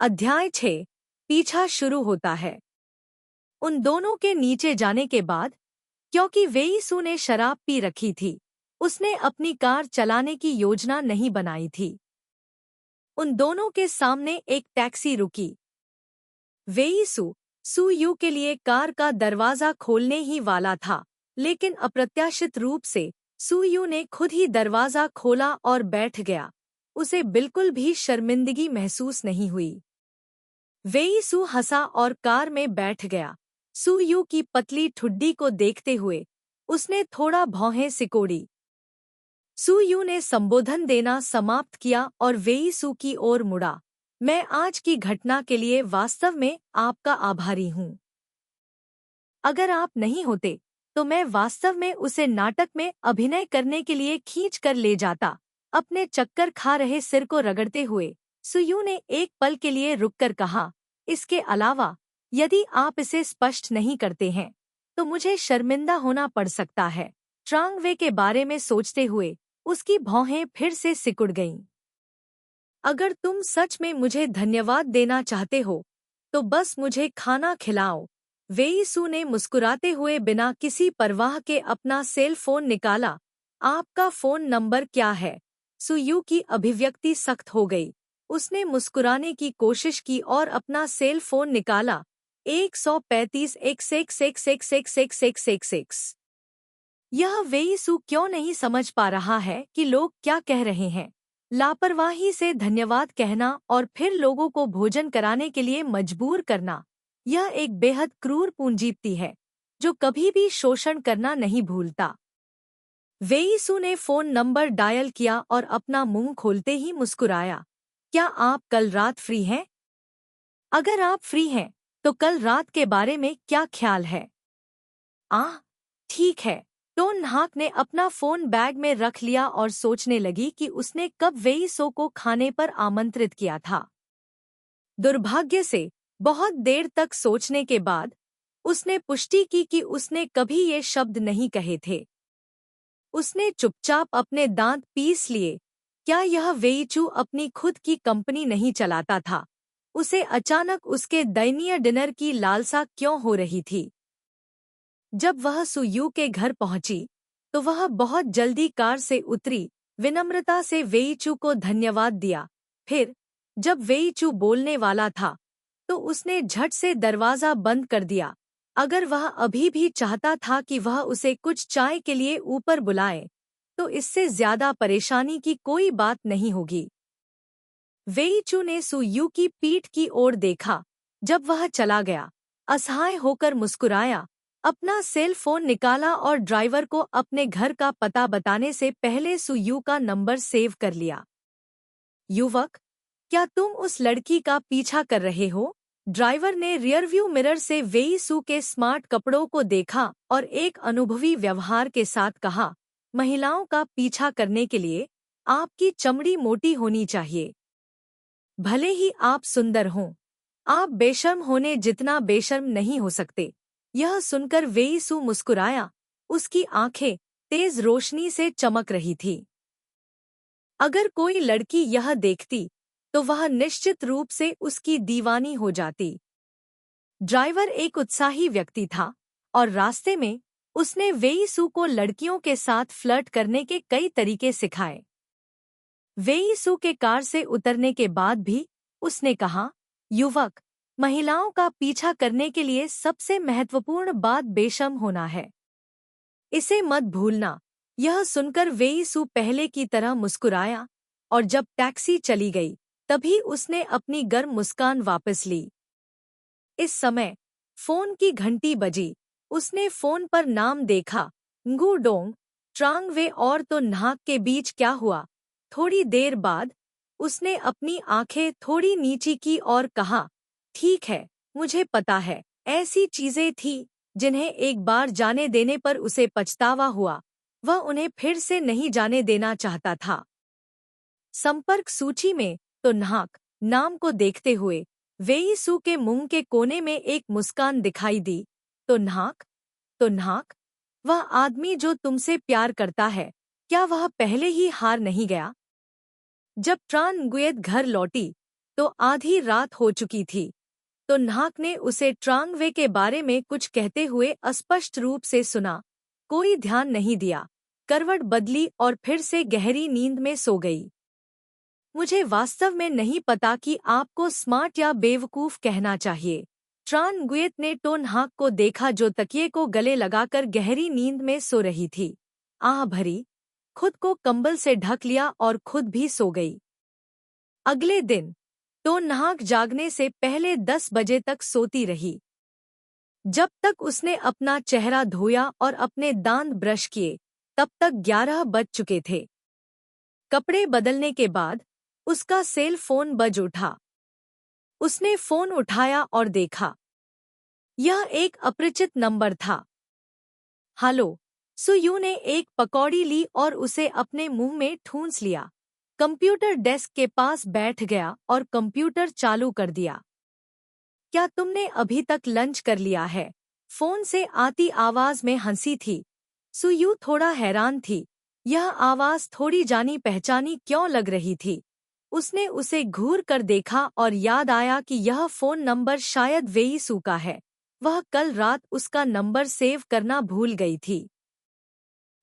अध्याय 6 पीछा शुरू होता है। उन दोनों के नीचे जाने के बाद, क्योंकि वेईसू ने शराब पी रखी थी, उसने अपनी कार चलाने की योजना नहीं बनाई थी। उन दोनों के सामने एक टैक्सी रुकी। वेईसू सू यू के लिए कार का दरवाजा खोलने ही वाला था, लेकिन अप्रत्याशित रूप से सू यू ने खुद ही दरवाजा खोला और बैठ गया। उसे बिल्कुल भी शर्मिंदगी महसूस नहीं हुई। वेईसू हंसा और कार में बैठ गया। सू यू की पतली ठुड्डी को देखते हुए उसने थोड़ा भौहें सिकोड़ी। सू यू ने संबोधन देना समाप्त किया और वेईसू की ओर मुड़ा। मैं आज की घटना के लिए वास्तव में आपका आभारी हूँ। अगर आप नहीं होते तो मैं वास्तव में उसे नाटक में अभिनय करने के लिए खींच कर ले जाता। अपने चक्कर खा रहे सिर को रगड़ते हुए सू यू ने एक पल के लिए रुककर कहा, इसके अलावा यदि आप इसे स्पष्ट नहीं करते हैं तो मुझे शर्मिंदा होना पड़ सकता है। ट्रांग वे के बारे में सोचते हुए उसकी भौहें फिर से सिकुड़ गईं। अगर तुम सच में मुझे धन्यवाद देना चाहते हो तो बस मुझे खाना खिलाओ। वेईसू ने मुस्कुराते हुए बिना किसी परवाह के अपना सेल फोन निकाला। आपका फोन नंबर क्या है? सू यू की अभिव्यक्ति सख्त हो गई। उसने मुस्कुराने की कोशिश की और अपना सेल फोन निकाला। 135 यह वेईसू क्यों नहीं समझ पा रहा है कि लोग क्या कह रहे हैं? लापरवाही से धन्यवाद कहना और फिर लोगों को भोजन कराने के लिए मजबूर करना, यह एक बेहद क्रूर पूंजीपति है जो कभी भी शोषण करना नहीं भूलता। वेईसू ने फोन नंबर डायल किया और अपना मुंह खोलते ही मुस्कुराया। क्या आप कल रात फ्री हैं? अगर आप फ्री हैं तो कल रात के बारे में क्या ख्याल है? ठीक है। तो न्हाक ने अपना फोन बैग में रख लिया और सोचने लगी कि उसने कब वेईसू को खाने पर आमंत्रित किया था। दुर्भाग्य से बहुत देर तक सोचने के बाद उसने पुष्टि की कि उसने कभी ये शब्द नहीं कहे थे। उसने चुपचाप अपने दांत पीस लिए। क्या यह वेईचू अपनी खुद की कंपनी नहीं चलाता था? उसे अचानक उसके दयनीय डिनर की लालसा क्यों हो रही थी? जब वह सू यू के घर पहुंची तो वह बहुत जल्दी कार से उतरी, विनम्रता से वेईचू को धन्यवाद दिया। फिर जब वेईचू बोलने वाला था तो उसने झट से दरवाजा बंद कर दिया। अगर वह अभी भी चाहता था कि वह उसे कुछ चाय के लिए ऊपर बुलाए तो इससे ज्यादा परेशानी की कोई बात नहीं होगी। वेईचू ने सू यू की पीठ की ओर देखा जब वह चला गया, असहाय होकर मुस्कुराया, अपना सेल फोन निकाला और ड्राइवर को अपने घर का पता बताने से पहले सू यू का नंबर सेव कर लिया। युवक, क्या तुम उस लड़की का पीछा कर रहे हो? ड्राइवर ने रियरव्यू मिरर से वेईसू के स्मार्ट कपड़ों को देखा और एक अनुभवी व्यवहार के साथ कहा, महिलाओं का पीछा करने के लिए आपकी चमड़ी मोटी होनी चाहिए। भले ही आप सुंदर हों, आप बेशर्म होने जितना बेशर्म नहीं हो सकते। यह सुनकर वेईसू मुस्कुराया। उसकी आंखें तेज रोशनी से चमक रही थी। अगर कोई लड़की यह देखती तो वह निश्चित रूप से उसकी दीवानी हो जाती। ड्राइवर एक उत्साही व्यक्ति था और रास्ते में उसने वेईसू को लड़कियों के साथ फ्लर्ट करने के कई तरीके सिखाए। वेईसू के कार से उतरने के बाद भी उसने कहा, युवक, महिलाओं का पीछा करने के लिए सबसे महत्वपूर्ण बात बेशर्म होना है। इसे मत भूलना। यह सुनकर वेईसू पहले की तरह मुस्कुराया और जब टैक्सी चली गई तभी उसने अपनी गर्म मुस्कान वापस ली। इस समय फोन की घंटी बजी। उसने फोन पर नाम देखा, ngudong। ट्रांग वे और तो न्हाक के बीच क्या हुआ? थोड़ी देर बाद उसने अपनी आंखें थोड़ी नीची की और कहा, ठीक है, मुझे पता है, ऐसी चीजें थीं जिन्हें एक बार जाने देने पर उसे पछतावा हुआ। वह उन्हें फिर से नहीं जाने देना चाहता था। संपर्क सूची में तो न्हाक नाम को देखते हुए वेईसू के मुंह के कोने में एक मुस्कान दिखाई दी। तो न्हाक, वह आदमी जो तुमसे प्यार करता है, क्या वह पहले ही हार नहीं गया? जब ट्रान गुएत घर लौटी तो आधी रात हो चुकी थी। तो नाहक ने उसे ट्रांगवे के बारे में कुछ कहते हुए अस्पष्ट रूप से सुना। कोई ध्यान नहीं दिया, करवट बदली और फिर से गहरी नींद में सो गई। मुझे वास्तव में नहीं पता कि आपको स्मार्ट या बेवकूफ कहना चाहिए। ट्रान गुएत ने टोन हाक को देखा जो तकिए को गले लगाकर गहरी नींद में सो रही थी। आह भरी, खुद को कंबल से ढक लिया और खुद भी सो गई। अगले दिन टोन नाहक जागने से पहले 10 बजे तक सोती रही। जब तक उसने अपना चेहरा धोया और अपने दांत ब्रश किए, तब तक 11 बज चुके थे। कपड़े बदलने के बाद उसका सेल फोन बज उठा। उसने फोन उठाया और देखा। यह एक अपरिचित नंबर था। हेलो, सुयू ने एक पकौड़ी ली और उसे अपने मुंह में ठूंस लिया। कंप्यूटर डेस्क के पास बैठ गया और कंप्यूटर चालू कर दिया। क्या तुमने अभी तक लंच कर लिया है? फोन से आती आवाज में हंसी थी। सुयू थोड़ा हैरान थी। यह आवाज थोड़ी जानी पहचानी क्यों लग रही थी। उसने उसे घूर कर देखा और याद आया कि यह फोन नंबर शायद वेई सू का है। वह कल रात उसका नंबर सेव करना भूल गई थी।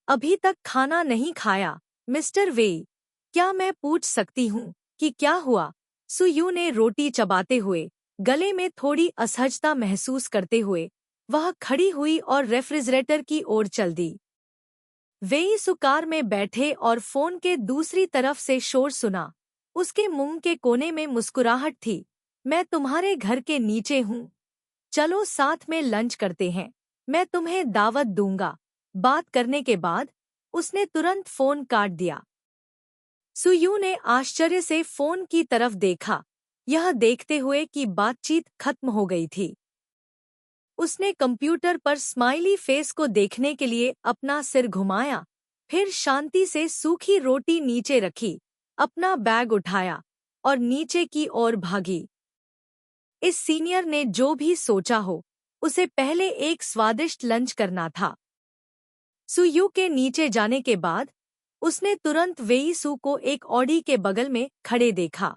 अभी तक खाना नहीं खाया, मिस्टर वेई। क्या मैं पूछ सकती हूँ कि क्या हुआ? सुयू ने रोटी चबाते हुए, गले में थोड़ी असहजता महसूस करते हुए, वह खड़ी हुई और रेफ्रिजरेटर की ओर चल दी। वेई सू कार में बैठे और फोन के दूसरी तरफ से शोर सुना। उसके मुंह के कोने में मुस्कुराहट थी। मैं तुम्हारे घर के नीचे हूँ। चलो साथ में लंच करते हैं। मैं तुम्हें दावत दूंगा। बात करने के बाद उसने तुरंत फोन काट दिया। सुयू ने आश्चर्य से फोन की तरफ देखा, यह देखते हुए कि बातचीत खत्म हो गई थी। उसने कंप्यूटर पर स्माइली फेस को देखने के लिए अपना सिर घुमाया, फिर शांति से सूखी रोटी नीचे रखी, अपना बैग उठाया और नीचे की ओर भागी। इस सीनियर ने जो भी सोचा हो, उसे पहले एक स्वादिष्ट लंच करना था। सुयू के नीचे जाने के बाद उसने तुरंत वेई सू को एक ऑडी के बगल में खड़े देखा।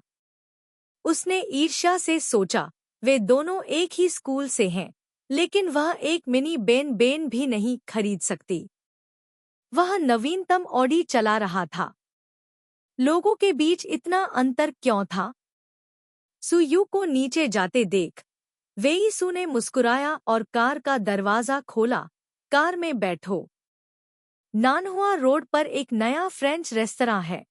उसने ईर्ष्या से सोचा, वे दोनों एक ही स्कूल से हैं, लेकिन वह एक मिनी बेन भी नहीं खरीद सकती। वह नवीनतम ऑडी चला रहा था। लोगों के बीच इतना अंतर क्यों था? सुयू को नीचे जाते देख वेई सू ने मुस्कुराया और कार का दरवाजा खोला। कार में बैठो। नानहुआ रोड पर एक नया फ्रेंच रेस्तरां है।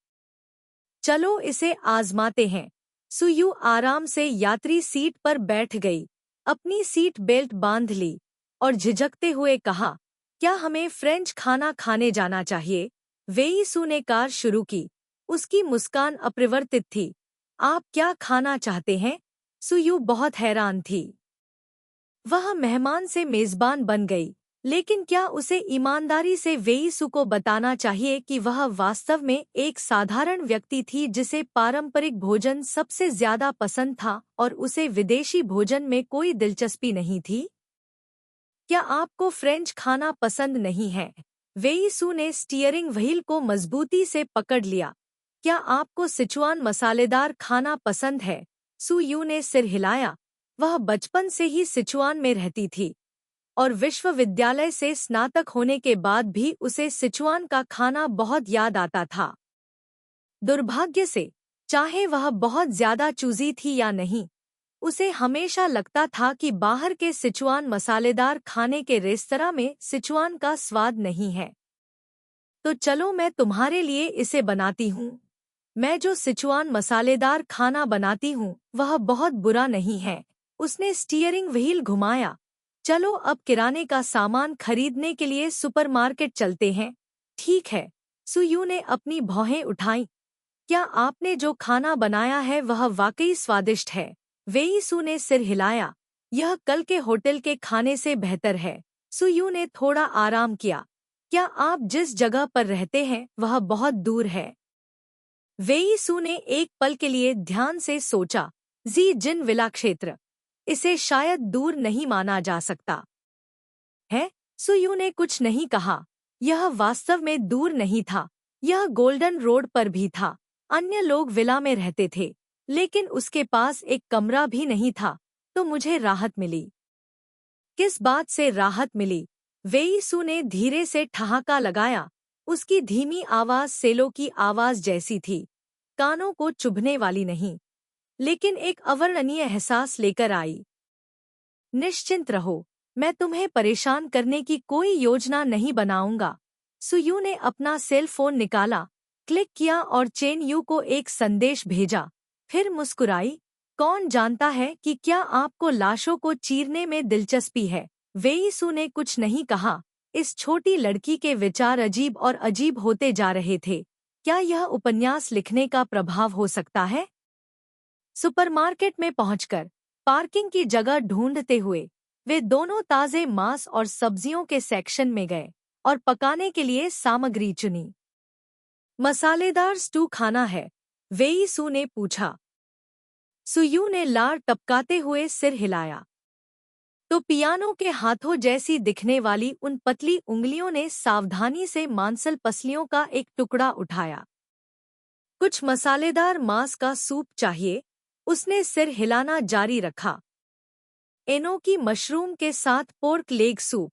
चलो इसे आजमाते हैं। सुयू आराम से यात्री सीट पर बैठ गई, अपनी सीट बेल्ट बांध ली और झिझकते हुए कहा, क्या हमें फ्रेंच खाना खाने जाना चाहिए? वेई सू ने कार शुरू की। उसकी मुस्कान अपरिवर्तित थी। आप क्या खाना चाहते हैं? सुयू बहुत हैरान थी। वह मेहमान से मेजबान बन गई, लेकिन क्या उसे ईमानदारी से वेई सू को बताना चाहिए कि वह वास्तव में एक साधारण व्यक्ति थी जिसे पारंपरिक भोजन सबसे ज्यादा पसंद था और उसे विदेशी भोजन में कोई दिलचस्पी नहीं थी? क्या आपको फ्रेंच खाना पसंद नहीं है? वेई सू ने स्टीयरिंग व्हील को मजबूती से पकड़ लिया। क्या आपको सिचुआन मसालेदार खाना पसंद है? सुयू ने सिर हिलाया। वह बचपन से ही सिचुआन में रहती थी और विश्वविद्यालय से स्नातक होने के बाद भी उसे सिचुआन का खाना बहुत याद आता था। दुर्भाग्य से, चाहे वह बहुत ज्यादा चूजी थी या नहीं, उसे हमेशा लगता था कि बाहर के सिचुआन मसालेदार खाने के रेस्तरां में सिचुआन का स्वाद नहीं है। तो चलो मैं तुम्हारे लिए इसे बनाती हूँ। मैं जो सिचुआन मसालेदार खाना बनाती हूँ वह बहुत बुरा नहीं है। उसने स्टीयरिंग व्हील घुमाया। चलो अब किराने का सामान खरीदने के लिए सुपरमार्केट चलते हैं। ठीक है। सुयू ने अपनी भौहें उठाईं। क्या आपने जो खाना बनाया है वह वाकई स्वादिष्ट है? वेई सू ने सिर हिलाया। यह कल के होटल के खाने से बेहतर है। सुयू ने थोड़ा आराम किया। क्या आप जिस जगह पर रहते हैं वह बहुत दूर है? वेई सू ने एक पल के लिए ध्यान से सोचा। जी जिन विला क्षेत्र। इसे शायद दूर नहीं माना जा सकता है। सुयू ने कुछ नहीं कहा। यह वास्तव में दूर नहीं था। यह गोल्डन रोड पर भी था। अन्य लोग विला में रहते थे। लेकिन उसके पास एक कमरा भी नहीं था, तो मुझे राहत मिली। किस बात से राहत मिली? वेई सू ने धीरे से ठहाका लगाया। उसकी धीमी आवाज सेलो की आवाज जैसी थी, कानों को चुभने वाली नहीं, लेकिन एक अवर्णनीय एहसास लेकर आई। निश्चिंत रहो, मैं तुम्हें परेशान करने की कोई योजना नहीं बनाऊंगा। सुयू ने अपना सेल फोन निकाला, क्लिक किया और चेन यू को एक संदेश भेजा, फिर मुस्कुराई। कौन जानता है कि क्या आपको लाशों को चीरने में दिलचस्पी है? वेई सू ने कुछ नहीं कहा। इस छोटी लड़की के विचार अजीब और अजीब होते जा रहे थे। क्या यह उपन्यास लिखने का प्रभाव हो सकता है? सुपरमार्केट में पहुंचकर पार्किंग की जगह ढूंढते हुए वे दोनों ताजे मांस और सब्जियों के सेक्शन में गए और पकाने के लिए सामग्री चुनी। मसालेदार स्टू खाना है? वेई सू ने पूछा। सुयू ने लार टपकाते हुए सिर हिलाया। तो पियानो के हाथों जैसी दिखने वाली उन पतली उंगलियों ने सावधानी से मांसल पसलियों का एक टुकड़ा उठाया। कुछ मसालेदार मांस का सूप चाहिए? उसने सिर हिलाना जारी रखा। एनोकी मशरूम के साथ पोर्क लेग सूप,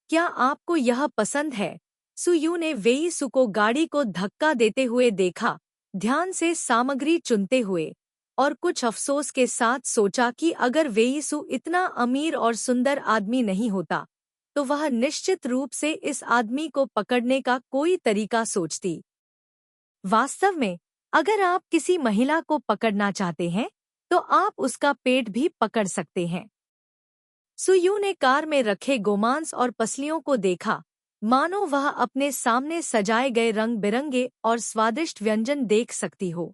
क्या आपको यह पसंद है? सुयू ने वेई सू को गाड़ी को धक्का देते हुए देखा, ध्यान से सामग्री चुनते हुए, और कुछ अफसोस के साथ सोचा कि अगर वेई सू इतना अमीर और सुंदर आदमी नहीं होता, तो वह निश्चित रूप से इस आदमी को पकड़ने का कोई तरीका सोचती। वास्तव में, अगर आप किसी महिला को पकड़ना चाहते हैं, तो आप उसका पेट भी पकड़ सकते हैं। सुयू ने कार में रखे गोमांस और पसलियों को देखा, मानो वह अपने सामने सजाए गए रंग बिरंगे और स्वादिष्ट व्यंजन देख सकती हो।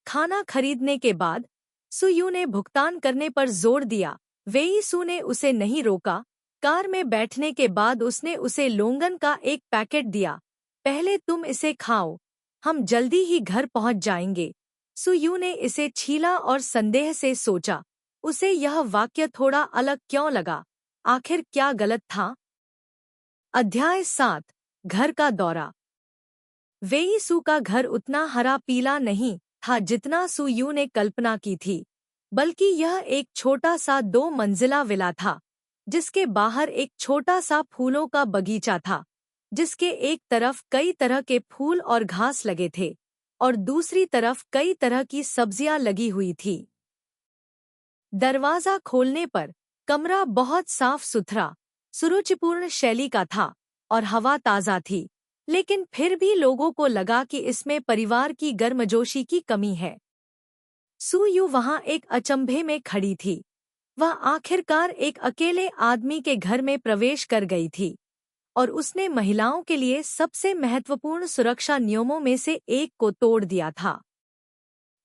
खाना खरीदने के बाद सुयू ने भुगतान करने पर जोर दिया। वेई सू ने उसे नहीं रोका। कार में बैठने के बाद उसने उसे लोंगन का एक पैकेट दिया। पहले तुम इसे खाओ, हम जल्दी ही घर पहुंच जाएंगे। सुयू ने इसे छीला और संदेह से सोचा, उसे यह वाक्य थोड़ा अलग क्यों लगा? आखिर क्या गलत था? अध्याय 7, घर का दौरा। वेई सू का घर उतना हरा पीला नहीं था जितना सुयू ने कल्पना की थी, बल्कि यह एक छोटा सा 2 मंजिला विला था, जिसके बाहर एक छोटा सा फूलों का बगीचा था, जिसके एक तरफ कई तरह के फूल और घास लगे थे और दूसरी तरफ कई तरह की सब्जियां लगी हुई थी। दरवाजा खोलने पर कमरा बहुत साफ सुथरा, सुरुचिपूर्ण शैली का था और हवा ताज़ा थी, लेकिन फिर भी लोगों को लगा कि इसमें परिवार की गर्मजोशी की कमी है। सुयू वहां एक अचंभे में खड़ी थी। वह आखिरकार एक अकेले आदमी के घर में प्रवेश कर गई थी और उसने महिलाओं के लिए सबसे महत्वपूर्ण सुरक्षा नियमों में से एक को तोड़ दिया था।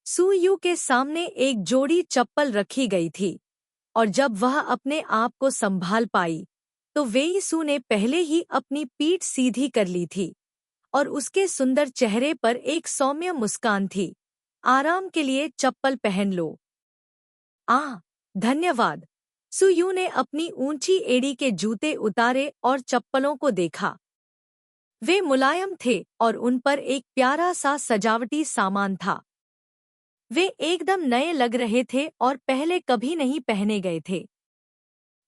सुयू के सामने एक जोड़ी चप्पल रखी गई थी और जब वह अपने आप को संभाल पाई, तो वेई सू ने पहले ही अपनी पीठ सीधी कर ली थी और उसके सुंदर चेहरे पर एक सौम्य मुस्कान थी। आराम के लिए चप्पल पहन लो। धन्यवाद। सुयू ने अपनी ऊंची एड़ी के जूते उतारे और चप्पलों को देखा। वे मुलायम थे और उन पर एक प्यारा सा सजावटी सामान था। वे एकदम नए लग रहे थे और पहले कभी नहीं पहने गए थे।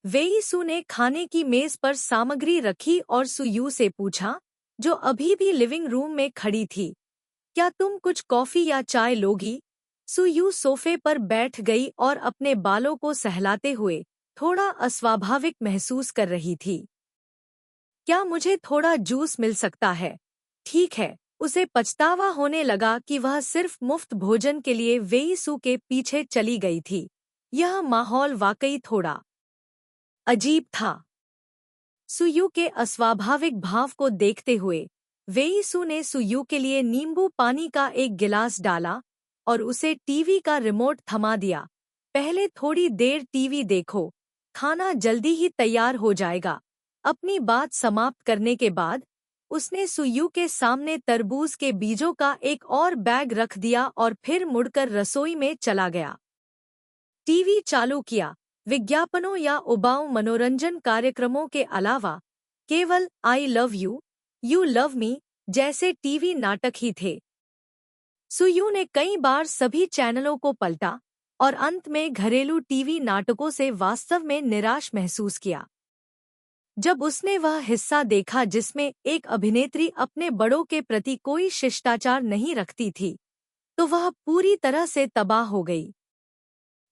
वेई सू ने खाने की मेज पर सामग्री रखी और सुयू से पूछा, जो अभी भी लिविंग रूम में खड़ी थी, क्या तुम कुछ कॉफी या चाय लोगी? सुयू सोफे पर बैठ गई और अपने बालों को सहलाते हुए थोड़ा अस्वाभाविक महसूस कर रही थी। क्या मुझे थोड़ा जूस मिल सकता है? ठीक है। उसे पछतावा होने लगा कि वह सिर्फ मुफ्त भोजन के लिए वेई सू के पीछे चली गई थी। यह माहौल वाकई थोड़ा अजीब था। सुयू के अस्वाभाविक भाव को देखते हुए वेई सू ने सुयू के लिए नींबू पानी का एक गिलास डाला और उसे टीवी का रिमोट थमा दिया। पहले थोड़ी देर टीवी देखो, खाना जल्दी ही तैयार हो जाएगा। अपनी बात समाप्त करने के बाद उसने सुयू के सामने तरबूज के बीजों का एक और बैग रख दिया और फिर मुड़कर रसोई में चला गया। टीवी चालू किया। विज्ञापनों या उबाऊ मनोरंजन कार्यक्रमों के अलावा केवल I love you, you love me जैसे टीवी नाटक ही थे। सुयू ने कई बार सभी चैनलों को पलटा और अंत में घरेलू टीवी नाटकों से वास्तव में निराश महसूस किया। जब उसने वह हिस्सा देखा जिसमें एक अभिनेत्री अपने बड़ों के प्रति कोई शिष्टाचार नहीं रखती थी, तो वह पूरी तरह से तबाह हो गई।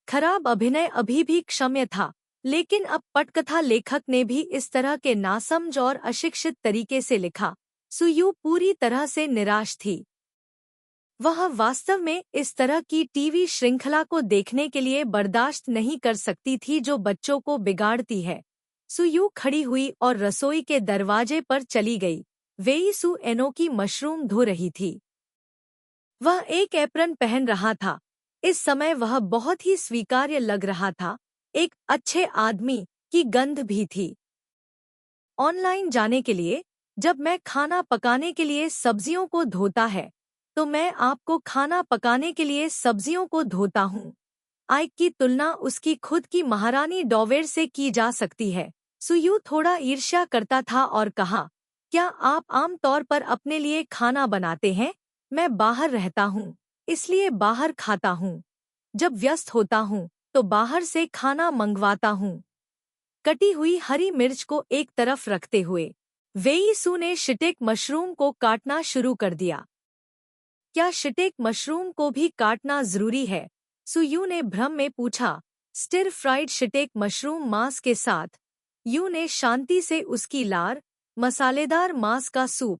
खराब अभिनय अभी भी क्षम्य था, लेकिन अब पटकथा लेखक ने भी इस तरह के नासमझ और अशिक्षित तरीके से लिखा। सुयू पूरी तरह से निराश थी। वह वास्तव में इस तरह की टीवी श्रृंखला को देखने के लिए बर्दाश्त नहीं कर सकती थी जो बच्चों को बिगाड़ती है। सुयू खड़ी हुई और रसोई के दरवाजे पर चली गई। वेई सू एनोकी मशरूम धो रही थी। वह एक एप्रन पहन रहा था। इस समय वह बहुत ही स्वीकार्य लग रहा था। एक अच्छे आदमी की गंध भी थी। ऑनलाइन जाने के लिए, जब मैं खाना पकाने के लिए सब्जियों को धोता है, तो मैं आपको खाना पकाने के लिए सब्जियों को धोता हूँ। आइक की तुलना उसकी खुद की महारानी डॉवेर से की जा सकती है। सुयू थोड़ा ईर्ष्या करता था और कहा, क्या आप आम तौर पर अपने लिए खाना बनाते हैं? मैं बाहर रहता हूँ, इसलिए बाहर खाता हूँ। जब व्यस्त होता हूँ, तो बाहर से खाना मंगवाता हूँ। कटी हुई हरी मिर्च को एक तरफ रखते हुए वेई सू ने शिटेक मशरूम को काटना शुरू कर दिया। क्या शिटेक मशरूम को भी काटना जरूरी है? सुयू ने भ्रम में पूछा। स्टिर फ्राइड शिटेक मशरूम मांस के साथ। यू ने शांति से उसकी लार, मसालेदार मांस का सूप,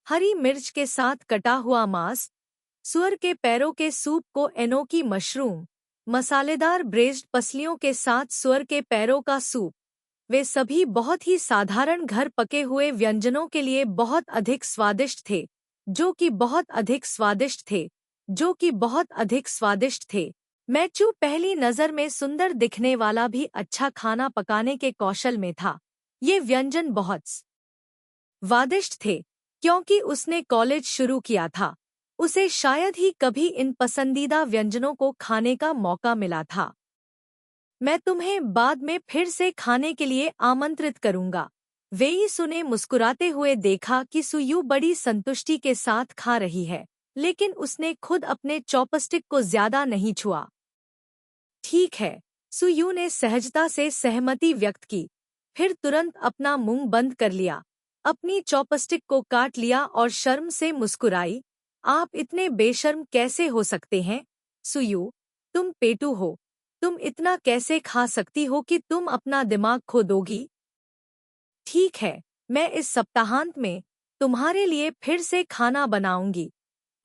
हरी मिर्च के साथ कटा हुआ मांस, सुअर के पैरों के सूप को एनोकी मशरूम, मसालेदार ब्रेज्ड पसलियों के साथ सुअर के पैरों का सूप, वे सभी बहुत ही साधारण घर पके हुए व्यंजनों के लिए बहुत अधिक स्वादिष्ट थे, जो कि बहुत अधिक स्वादिष्ट थे, जो कि बहुत अधिक स्वादिष्ट थे। मैचू पहली नज़र में सुंदर दिखने वाला भी अच्छा खाना पकाने के कौशल में था। ये व्यंजन बहुत स्वादिष्ट थे, क्योंकि उसने कॉलेज शुरू किया था। उसे शायद ही कभी इन पसंदीदा व्यंजनों को खाने का मौका मिला था। मैं तुम्हें बाद में फिर से खाने के लिए आमंत्रित करूंगा। वेई सू ने मुस्कुराते हुए देखा कि सुयू बड़ी संतुष्टि के साथ खा रही है, लेकिन उसने खुद अपने चॉपस्टिक को ज्यादा नहीं छुआ। ठीक है, सुयू ने सहजता से सहमति व्यक्त की, फिर तुरंत अपना मुंह बंद कर लिया, अपनी चॉपस्टिक को काट लिया और शर्म से मुस्कुराई। आप इतने बेशर्म कैसे हो सकते हैं, सुयू? तुम पेटू हो। तुम इतना कैसे खा सकती हो कि तुम अपना दिमाग खो दोगी? ठीक है, मैं इस सप्ताहांत में तुम्हारे लिए फिर से खाना बनाऊंगी।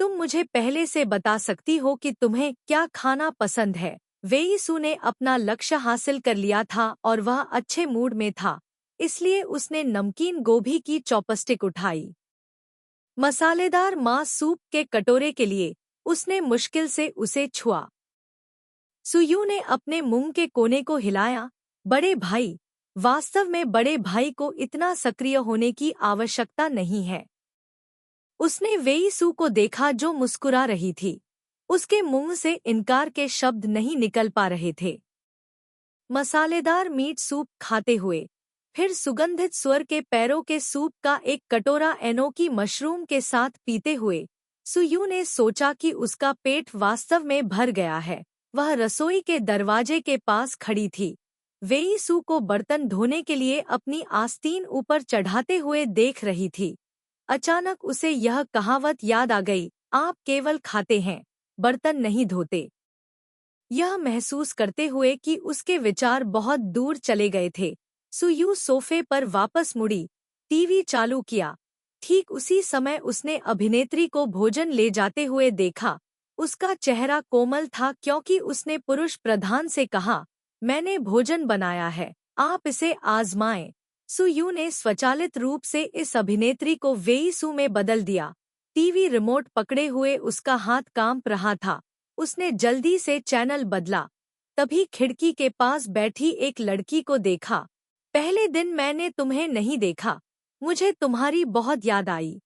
तुम मुझे पहले से बता सकती हो कि तुम्हें क्या खाना पसंद है। वेई सू ने अपना लक्ष्य हासिल कर लिया था और वह अच्छे मूड में था, इसलिए उसने नमकीन गोभी की चॉपस्टिक उठाई। मसालेदार मांस सूप के कटोरे के लिए उसने मुश्किल से उसे छुआ। सुयू ने अपने मुंह के कोने को हिलाया। बड़े भाई, वास्तव में बड़े भाई को इतना सक्रिय होने की आवश्यकता नहीं है। उसने वेई सू को देखा जो मुस्कुरा रही थी। उसके मुंह से इनकार के शब्द नहीं निकल पा रहे थे। मसालेदार मीट सूप खाते हुए, फिर सुगंधित सुअर के पैरों के सूप का एक कटोरा एनोकी मशरूम के साथ पीते हुए, सुयू ने सोचा कि उसका पेट वास्तव में भर गया है। वह रसोई के दरवाजे के पास खड़ी थी। वेई सू को बर्तन धोने के लिए अपनी आस्तीन ऊपर चढ़ाते हुए देख रही थी। अचानक उसे यह कहावत याद आ गई, आप केवल खाते हैं, बर्तन नहीं धोते। यह महसूस करते हुए कि उसके विचार बहुत दूर चले गए थे, सुयू सोफे पर वापस मुड़ी, टीवी चालू किया। ठीक उसी समय उसने अभिनेत्री को भोजन ले जाते हुए देखा। उसका चेहरा कोमल था क्योंकि उसने पुरुष प्रधान से कहा, मैंने भोजन बनाया है, आप इसे आजमाएं। सुयू ने स्वचालित रूप से इस अभिनेत्री को वेई सू में बदल दिया। टीवी रिमोट पकड़े हुए उसका हाथ कांप रहा था। उसने जल्दी से चैनल बदला, तभी खिड़की के पास बैठी एक लड़की को देखा। पहले दिन मैंने तुम्हें नहीं देखा, मुझे तुम्हारी बहुत याद आई।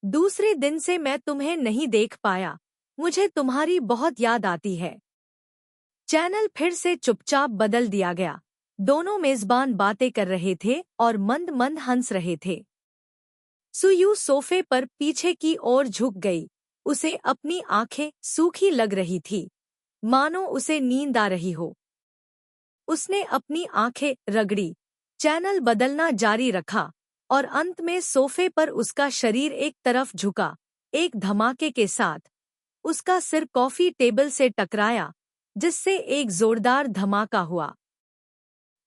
दूसरे दिन से मैं तुम्हें नहीं देख पाया, मुझे तुम्हारी बहुत याद आती है। चैनल फिर से चुपचाप बदल दिया गया। दोनों मेजबान बातें कर रहे थे और मंद मंद हंस रहे थे। सुयू सोफे पर पीछे की ओर झुक गई। उसे अपनी आंखें सूखी लग रही थी, मानो उसे नींद आ रही हो। उसने अपनी आंखें रगड़ी, चैनल बदलना जारी रखा और अंत में सोफे पर उसका शरीर एक तरफ झुका। एक धमाके के साथ उसका सिर कॉफी टेबल से टकराया, जिससे एक जोरदार धमाका हुआ।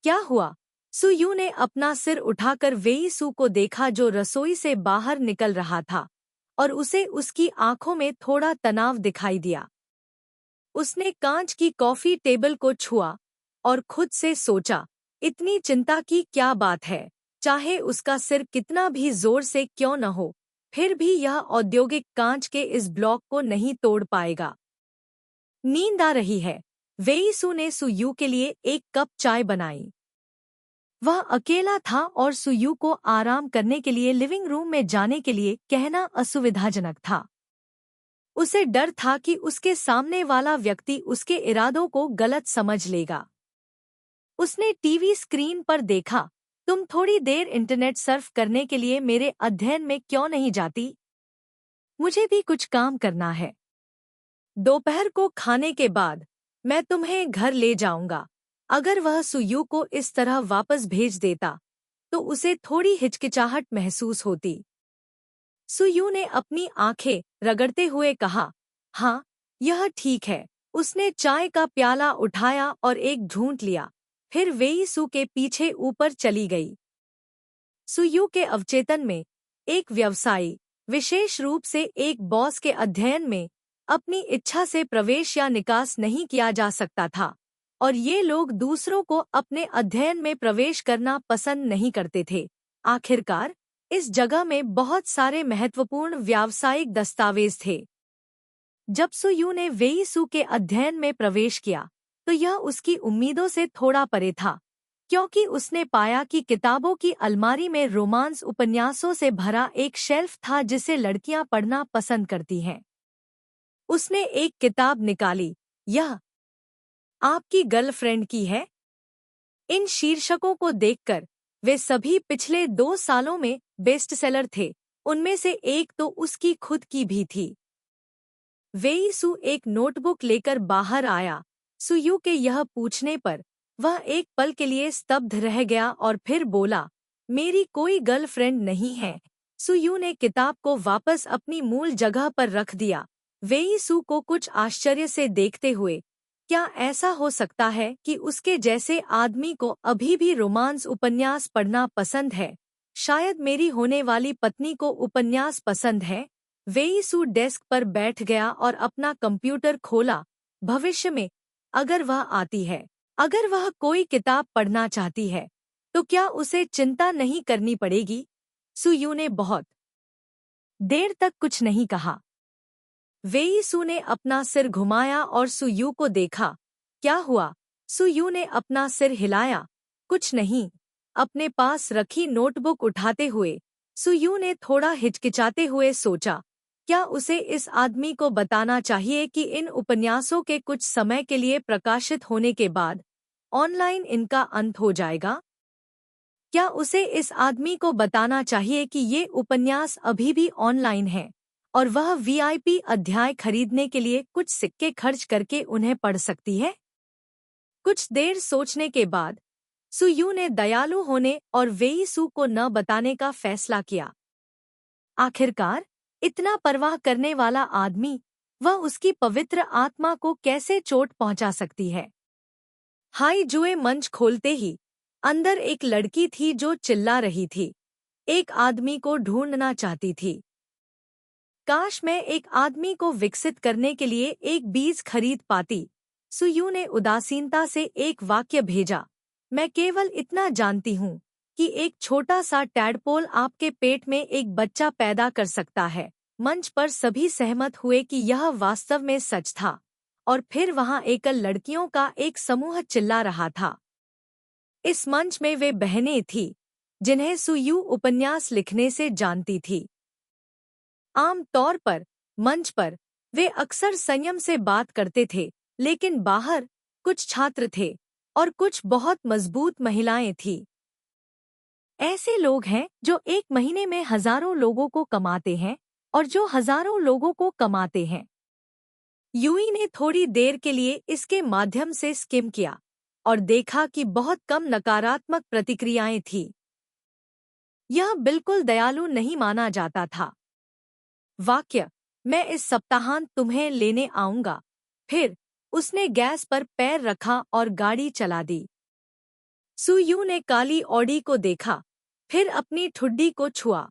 क्या हुआ? सुयू ने अपना सिर उठाकर वेई सू को देखा, जो रसोई से बाहर निकल रहा था, और उसे उसकी आंखों में थोड़ा तनाव दिखाई दिया। उसने कांच की कॉफी टेबल को छुआ और खुद से सोचा, इतनी चिंता की क्या बात है? चाहे उसका सिर कितना भी जोर से क्यों न हो, फिर भी यह औद्योगिक कांच के इस ब्लॉक को नहीं तोड़ पाएगा। नींद आ रही है। वेई सू ने सुयू के लिए एक कप चाय बनाई। वह अकेला था और सुयू को आराम करने के लिए लिविंग रूम में जाने के लिए कहना असुविधाजनक था। उसे डर था कि उसके सामने वाला व्यक्ति उसके इरादों को गलत समझ लेगा। उसने टीवी स्क्रीन पर देखा, तुम थोड़ी देर इंटरनेट सर्फ करने के लिए मेरे अध्ययन में क्यों नहीं जाती? मुझे भी कुछ काम करना है। दोपहर को खाने के बाद मैं तुम्हें घर ले जाऊंगा। अगर वह सुयू को इस तरह वापस भेज देता तो उसे थोड़ी हिचकिचाहट महसूस होती। सुयू ने अपनी आंखें रगड़ते हुए कहा, हाँ, यह ठीक है। उसने चाय का प्याला उठाया और एक घूंट लिया, फिर वेई सू के पीछे ऊपर चली गई। सुयू के अवचेतन में एक व्यवसायी, विशेष रूप से एक बॉस के अध्ययन में अपनी इच्छा से प्रवेश या निकास नहीं किया जा सकता था, और ये लोग दूसरों को अपने अध्ययन में प्रवेश करना पसंद नहीं करते थे। आखिरकार इस जगह में बहुत सारे महत्वपूर्ण व्यावसायिक दस्तावेज थे। जब सुयू ने वेई सू के अध्ययन में प्रवेश किया तो यह उसकी उम्मीदों से थोड़ा परे था, क्योंकि उसने पाया कि किताबों की अलमारी में रोमांस उपन्यासों से भरा एक शेल्फ था जिसे लड़कियां पढ़ना पसंद करती हैं। उसने एक किताब निकाली। यह आपकी गर्लफ्रेंड की है। इन शीर्षकों को देखकर वे सभी पिछले 2 सालों में बेस्टसेलर थे। उनमें से एक तो उसकी खुद की भी थी। वेई सू एक नोटबुक लेकर बाहर आया। सुयू के यह पूछने पर वह एक पल के लिए स्तब्ध रह गया और फिर बोला, मेरी कोई गर्लफ्रेंड नहीं है। सुयू ने किताब को वापस अपनी मूल जगह पर रख दिया, वेई सू को कुछ आश्चर्य से देखते हुए। क्या ऐसा हो सकता है कि उसके जैसे आदमी को अभी भी रोमांस उपन्यास पढ़ना पसंद है? शायद मेरी होने वाली पत्नी को उपन्यास पसंद है। वेई सू डेस्क पर बैठ गया और अपना कंप्यूटर खोला। भविष्य में अगर वह आती है, अगर वह कोई किताब पढ़ना चाहती है, तो क्या उसे चिंता नहीं करनी पड़ेगी? सुयू ने बहुत देर तक कुछ नहीं कहा। वेई सू ने अपना सिर घुमाया और सुयू को देखा। क्या हुआ? सुयू ने अपना सिर हिलाया। कुछ नहीं। अपने पास रखी नोटबुक उठाते हुए सुयू ने थोड़ा हिचकिचाते हुए सोचा, क्या उसे इस आदमी को बताना चाहिए कि इन उपन्यासों के कुछ समय के लिए प्रकाशित होने के बाद ऑनलाइन इनका अंत हो जाएगा? क्या उसे इस आदमी को बताना चाहिए कि ये उपन्यास अभी भी ऑनलाइन हैं और वह वीआईपी अध्याय खरीदने के लिए कुछ सिक्के खर्च करके उन्हें पढ़ सकती है? कुछ देर सोचने के बाद सुयू ने दयालु होने और वेई सू को न बताने का फैसला किया। आखिरकार इतना परवाह करने वाला आदमी, वह उसकी पवित्र आत्मा को कैसे चोट पहुंचा सकती है? हाई जुए मंच खोलते ही अंदर एक लड़की थी जो चिल्ला रही थी, एक आदमी को ढूंढना चाहती थी। काश मैं एक आदमी को विकसित करने के लिए एक बीज खरीद पाती। सुयू ने उदासीनता से एक वाक्य भेजा, मैं केवल इतना जानती हूँ कि एक छोटा सा टैडपोल आपके पेट में एक बच्चा पैदा कर सकता है। मंच पर सभी सहमत हुए कि यह वास्तव में सच था, और फिर वहां एकल लड़कियों का एक समूह चिल्ला रहा था। इस मंच में वे बहनें थीं जिन्हें सुयू उपन्यास लिखने से जानती थी। आम तौर पर मंच पर वे अक्सर संयम से बात करते थे, लेकिन बाहर कुछ छात्र थे और कुछ बहुत मजबूत महिलाएं थीं। ऐसे लोग हैं जो एक महीने में हजारों लोगों को कमाते हैं और जो हजारों लोगों को कमाते हैं। यूई ने थोड़ी देर के लिए इसके माध्यम से स्किम किया और देखा कि बहुत कम नकारात्मक प्रतिक्रियाएं थीं। यह बिल्कुल दयालु नहीं माना जाता था। वाक्य, मैं इस सप्ताहांत तुम्हें लेने आऊंगा। फिर उसने गैस पर पैर रखा और गाड़ी चला दी। सुयू ने काली ऑडी को देखा, फिर अपनी ठुड्डी को छुआ।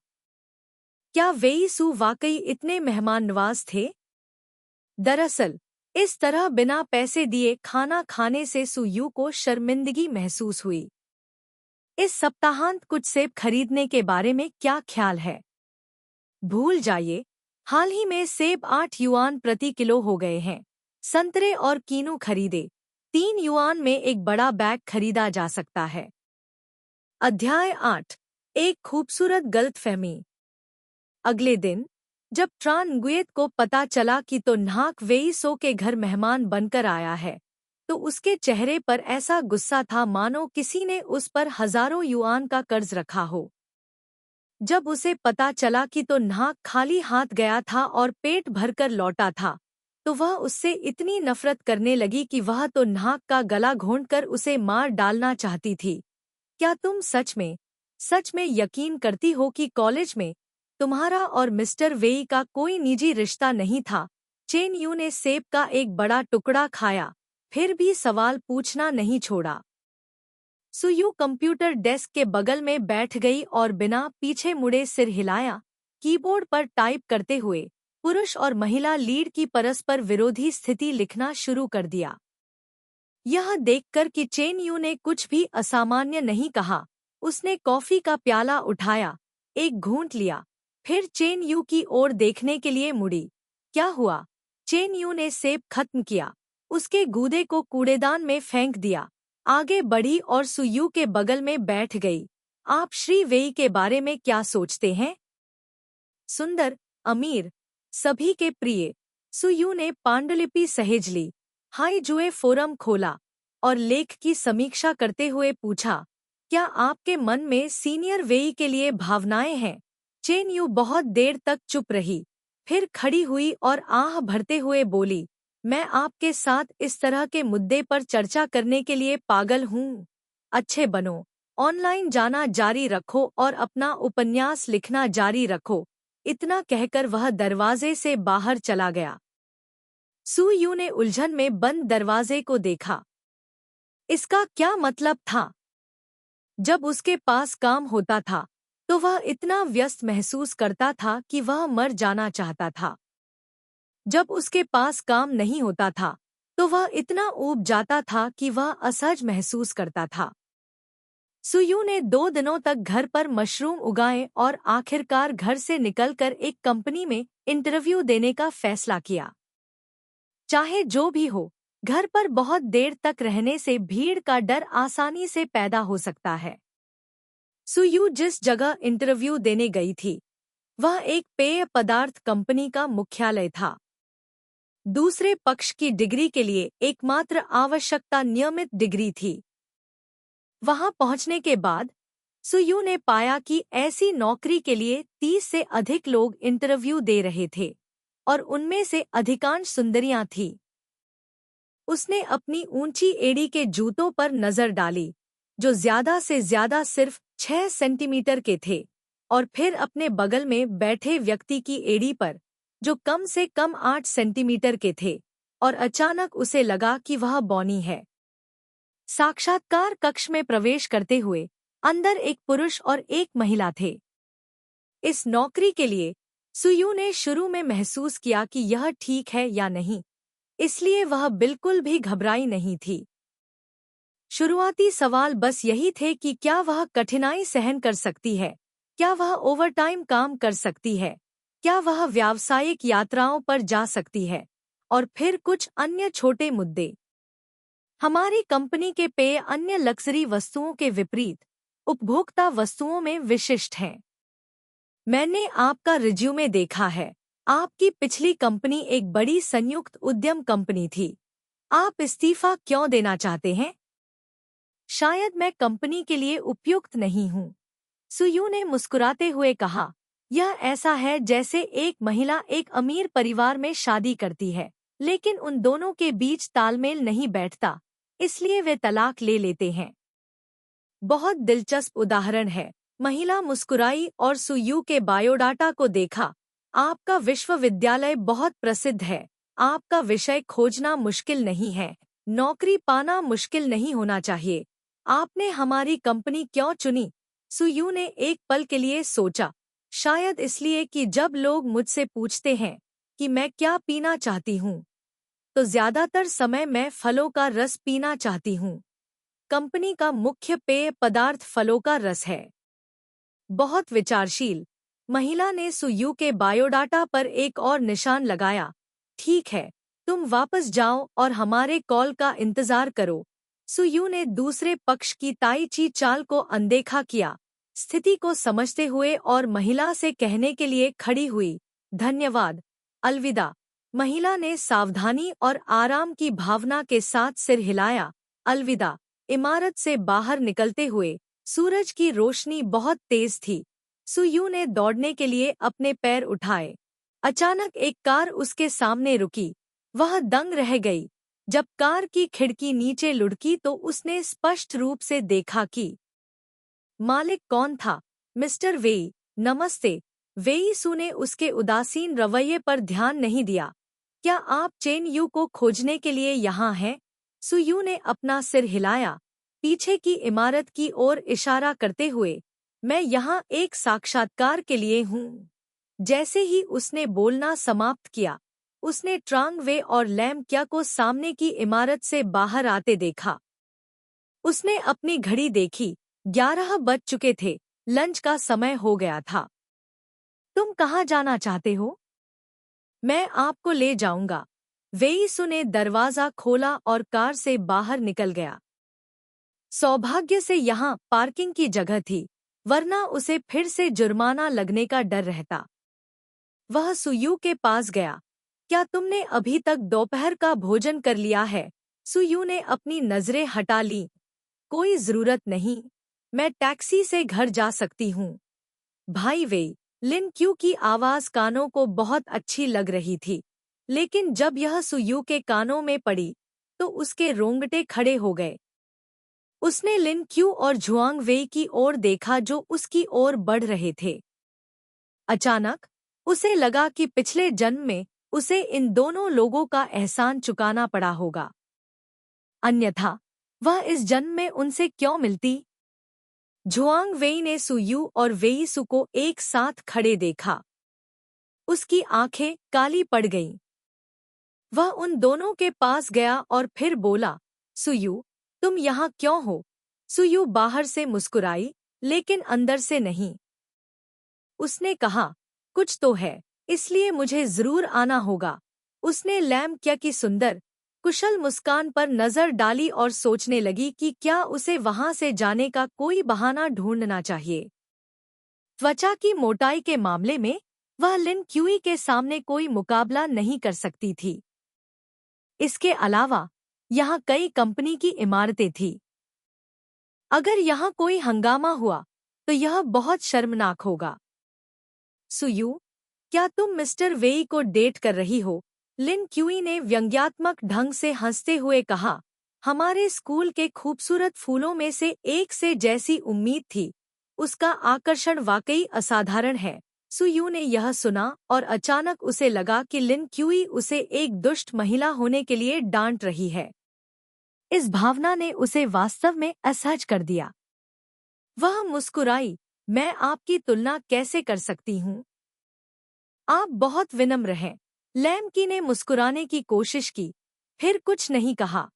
क्या वेई सू वाकई इतने मेहमान नवाज थे? दरअसल इस तरह बिना पैसे दिए खाना खाने से सुयू को शर्मिंदगी महसूस हुई। इस सप्ताहांत कुछ सेब खरीदने के बारे में क्या ख्याल है? भूल जाइए, हाल ही में सेब 8 युआन प्रति किलो हो गए हैं। संतरे और कीनू खरीदे, 3 युआन में एक बड़ा बैग खरीदा जा सकता है। अध्याय 8, एक खूबसूरत गलतफहमी। अगले दिन जब ट्रान गुएत को पता चला कि तो न्हाक वेई सो के घर मेहमान बनकर आया है, तो उसके चेहरे पर ऐसा गुस्सा था मानो किसी ने उस पर हजारों युआन का कर्ज रखा हो। जब उसे पता चला कि तो न्हाक खाली हाथ गया था और पेट भरकर लौटा था, तो वह उससे इतनी नफरत करने लगी कि वह तो न्हाक का गला घोंटकर उसे मार डालना चाहती थी। क्या तुम सच में यकीन करती हो कि कॉलेज में तुम्हारा और मिस्टर वेई का कोई निजी रिश्ता नहीं था? चेन यू ने सेब का एक बड़ा टुकड़ा खाया, फिर भी सवाल पूछना नहीं छोड़ा। सुयू कंप्यूटर डेस्क के बगल में बैठ गई और बिना पीछे मुड़े सिर हिलाया, कीबोर्ड पर टाइप करते हुए पुरुष और महिला लीड की परस्पर विरोधी स्थिति लिखना शुरू कर दिया। यह देखकर कि चेन यू ने कुछ भी असामान्य नहीं कहा, उसने कॉफी का प्याला उठाया, एक घूंट लिया, फिर चेन यू की ओर देखने के लिए मुड़ी। क्या हुआ? चेन यू ने सेब खत्म किया, उसके गूदे को कूड़ेदान में फेंक दिया, आगे बढ़ी और सुयू के बगल में बैठ गई। आप श्री वेई के बारे में क्या सोचते हैं? सुंदर, अमीर, सभी के प्रिय। सुयू ने पांडुलिपि सहेज ली, हाई जुए फोरम खोला और लेख की समीक्षा करते हुए पूछा, क्या आपके मन में सीनियर वेई के लिए भावनाएं हैं? चेन यू बहुत देर तक चुप रही, फिर खड़ी हुई और आह भरते हुए बोली, मैं आपके साथ इस तरह के मुद्दे पर चर्चा करने के लिए पागल हूँ। अच्छे बनो, ऑनलाइन जाना जारी रखो और अपना उपन्यास लिखना जारी रखो। इतना कहकर वह दरवाजे से बाहर चला गया। सुयू ने उलझन में बंद दरवाजे को देखा। इसका क्या मतलब था? जब उसके पास काम होता था तो वह इतना व्यस्त महसूस करता था कि वह मर जाना चाहता था। जब उसके पास काम नहीं होता था तो वह इतना ऊब जाता था कि वह असहज महसूस करता था। सुयू ने 2 दिनों तक घर पर मशरूम उगाए और आखिरकार घर से निकलकर एक कंपनी में इंटरव्यू देने का फैसला किया। चाहे जो भी हो, घर पर बहुत देर तक रहने से भीड़ का डर आसानी से पैदा हो सकता है। सुयू जिस जगह इंटरव्यू देने गई थी, वह एक पेय पदार्थ कंपनी का मुख्यालय था। दूसरे पक्ष की डिग्री के लिए एकमात्र आवश्यकता नियमित डिग्री थी। वहां पहुंचने के बाद सुयू ने पाया कि ऐसी नौकरी के लिए 30 से अधिक लोग इंटरव्यू दे रहे थे और उनमें से अधिकांश सुंदरियां थीं। उसने अपनी ऊंची एड़ी के जूतों पर नजर डाली, जो ज्यादा से ज्यादा सिर्फ 6 सेंटीमीटर के थे, और फिर अपने बगल में बैठे व्यक्ति की एड़ी पर, जो कम से कम 8 सेंटीमीटर के थे, और अचानक उसे लगा कि वह बौनी है। साक्षात्कार कक्ष में प्रवेश करते हुए अंदर एक पुरुष और एक महिला थे। इस नौकरी के लिए सुयू ने शुरू में महसूस किया कि यह ठीक है या नहीं, इसलिए वह बिल्कुल भी घबराई नहीं थी। शुरुआती सवाल बस यही थे कि क्या वह कठिनाई सहन कर सकती है, क्या वह ओवरटाइम काम कर सकती है, क्या वह व्यावसायिक यात्राओं पर जा सकती है, और फिर कुछ अन्य छोटे मुद्दे। हमारी कंपनी के पेय अन्य लग्जरी वस्तुओं के विपरीत उपभोक्ता वस्तुओं में विशिष्ट हैं। मैंने आपका रिज्यूमे देखा है। आपकी पिछली कंपनी एक बड़ी संयुक्त उद्यम कंपनी थी। आप इस्तीफा क्यों देना चाहते हैं? शायद मैं कंपनी के लिए उपयुक्त नहीं हूँ, सुयू ने मुस्कुराते हुए कहा। यह ऐसा है जैसे एक महिला एक अमीर परिवार में शादी करती है, लेकिन उन दोनों के बीच तालमेल नहीं बैठता, इसलिए वे तलाक ले लेते हैं। बहुत दिलचस्प उदाहरण है। महिला मुस्कुराई और सुयू के बायोडाटा को देखा। आपका विश्वविद्यालय बहुत प्रसिद्ध है। आपका विषय खोजना मुश्किल नहीं है। नौकरी पाना मुश्किल नहीं होना चाहिए। आपने हमारी कंपनी क्यों चुनी? सुयू ने एक पल के लिए सोचा। शायद इसलिए कि जब लोग मुझसे पूछते हैं कि मैं क्या पीना चाहती हूँ, तो ज्यादातर समय मैं फलों का रस पीना चाहती हूँ। कंपनी का मुख्य पेय पदार्थ फलों का रस है। बहुत विचारशील। महिला ने सुयू के बायोडाटा पर एक और निशान लगाया। ठीक है, तुम वापस जाओ और हमारे कॉल का इंतजार करो। सुयू ने दूसरे पक्ष की ताई ची चाल को अनदेखा किया, स्थिति को समझते हुए, और महिला से कहने के लिए खड़ी हुई, धन्यवाद, अलविदा। महिला ने सावधानी और आराम की भावना के साथ सिर हिलाया, अलविदा। इमारत से बाहर निकलते हुए सूरज की रोशनी बहुत तेज थी। सुयू ने दौड़ने के लिए अपने पैर उठाए। अचानक एक कार उसके सामने रुकी। वह दंग रह गई। जब कार की खिड़की नीचे लुढ़की तो उसने स्पष्ट रूप से देखा कि मालिक कौन था। मिस्टर वेई, नमस्ते। वेई सू ने उसके उदासीन रवैये पर ध्यान नहीं दिया। क्या आप चेन यू को खोजने के लिए यहाँ हैं? सुयू ने अपना सिर हिलाया, पीछे की इमारत की ओर इशारा करते हुए। मैं यहाँ एक साक्षात्कार के लिए हूँ। जैसे ही उसने बोलना समाप्त किया, उसने ट्रांग वे और लैम क्या को सामने की इमारत से बाहर आते देखा। उसने अपनी घड़ी देखी, 11 बज चुके थे, लंच का समय हो गया था। तुम कहाँ जाना चाहते हो? मैं आपको ले जाऊंगा। वेईसु ने दरवाजा खोला और कार से बाहर निकल गया। सौभाग्य से यहाँ पार्किंग की जगह थी, वरना उसे फिर से जुर्माना लगने का डर रहता। वह सुयू के पास गया। क्या तुमने अभी तक दोपहर का भोजन कर लिया है? सुयू ने अपनी नजरें हटा लीं। कोई जरूरत नहीं, मैं टैक्सी से घर जा सकती हूँ। भाई वेई, लिन क्यू की आवाज कानों को बहुत अच्छी लग रही थी, लेकिन जब यह सुयू के कानों में पड़ी तो उसके रोंगटे खड़े हो गए। उसने लिन क्यू और झुआंग वेई की ओर देखा जो उसकी ओर बढ़ रहे थे। अचानक उसे लगा कि पिछले जन्म में उसे इन दोनों लोगों का एहसान चुकाना पड़ा होगा, अन्यथा वह इस जन्म में उनसे क्यों मिलती। झुआंग वेई ने सुयू और वेईसु को एक साथ खड़े देखा। उसकी आंखें काली पड़ गईं। वह उन दोनों के पास गया और फिर बोला, सुयू, तुम यहाँ क्यों हो? सुयू बाहर से मुस्कुराई, लेकिन अंदर से नहीं। उसने कहा, कुछ तो है, इसलिए मुझे जरूर आना होगा। उसने लैम क्या की सुंदर कुशल मुस्कान पर नजर डाली और सोचने लगी कि क्या उसे वहां से जाने का कोई बहाना ढूंढना चाहिए। त्वचा की मोटाई के मामले में वह लिन क्यूई के सामने कोई मुकाबला नहीं कर सकती थी। इसके अलावा यहाँ कई कंपनी की इमारतें थीं। अगर यहाँ कोई हंगामा हुआ तो यह बहुत शर्मनाक होगा। सुयू, क्या तुम मिस्टर वेई को डेट कर रही हो? लिन क्यूई ने व्यंग्यात्मक ढंग से हंसते हुए कहा। हमारे स्कूल के खूबसूरत फूलों में से एक से जैसी उम्मीद थी। उसका आकर्षण वाकई असाधारण है। सुयू ने यह सुना और अचानक उसे लगा कि लिन क्यूई उसे एक दुष्ट महिला होने के लिए डांट रही है। इस भावना ने उसे वास्तव में असहज कर दिया। वह मुस्कुराई, मैं आपकी तुलना कैसे कर सकती हूँ? आप बहुत विनम्र हैं। लैमकी ने मुस्कुराने की कोशिश की, फिर कुछ नहीं कहा।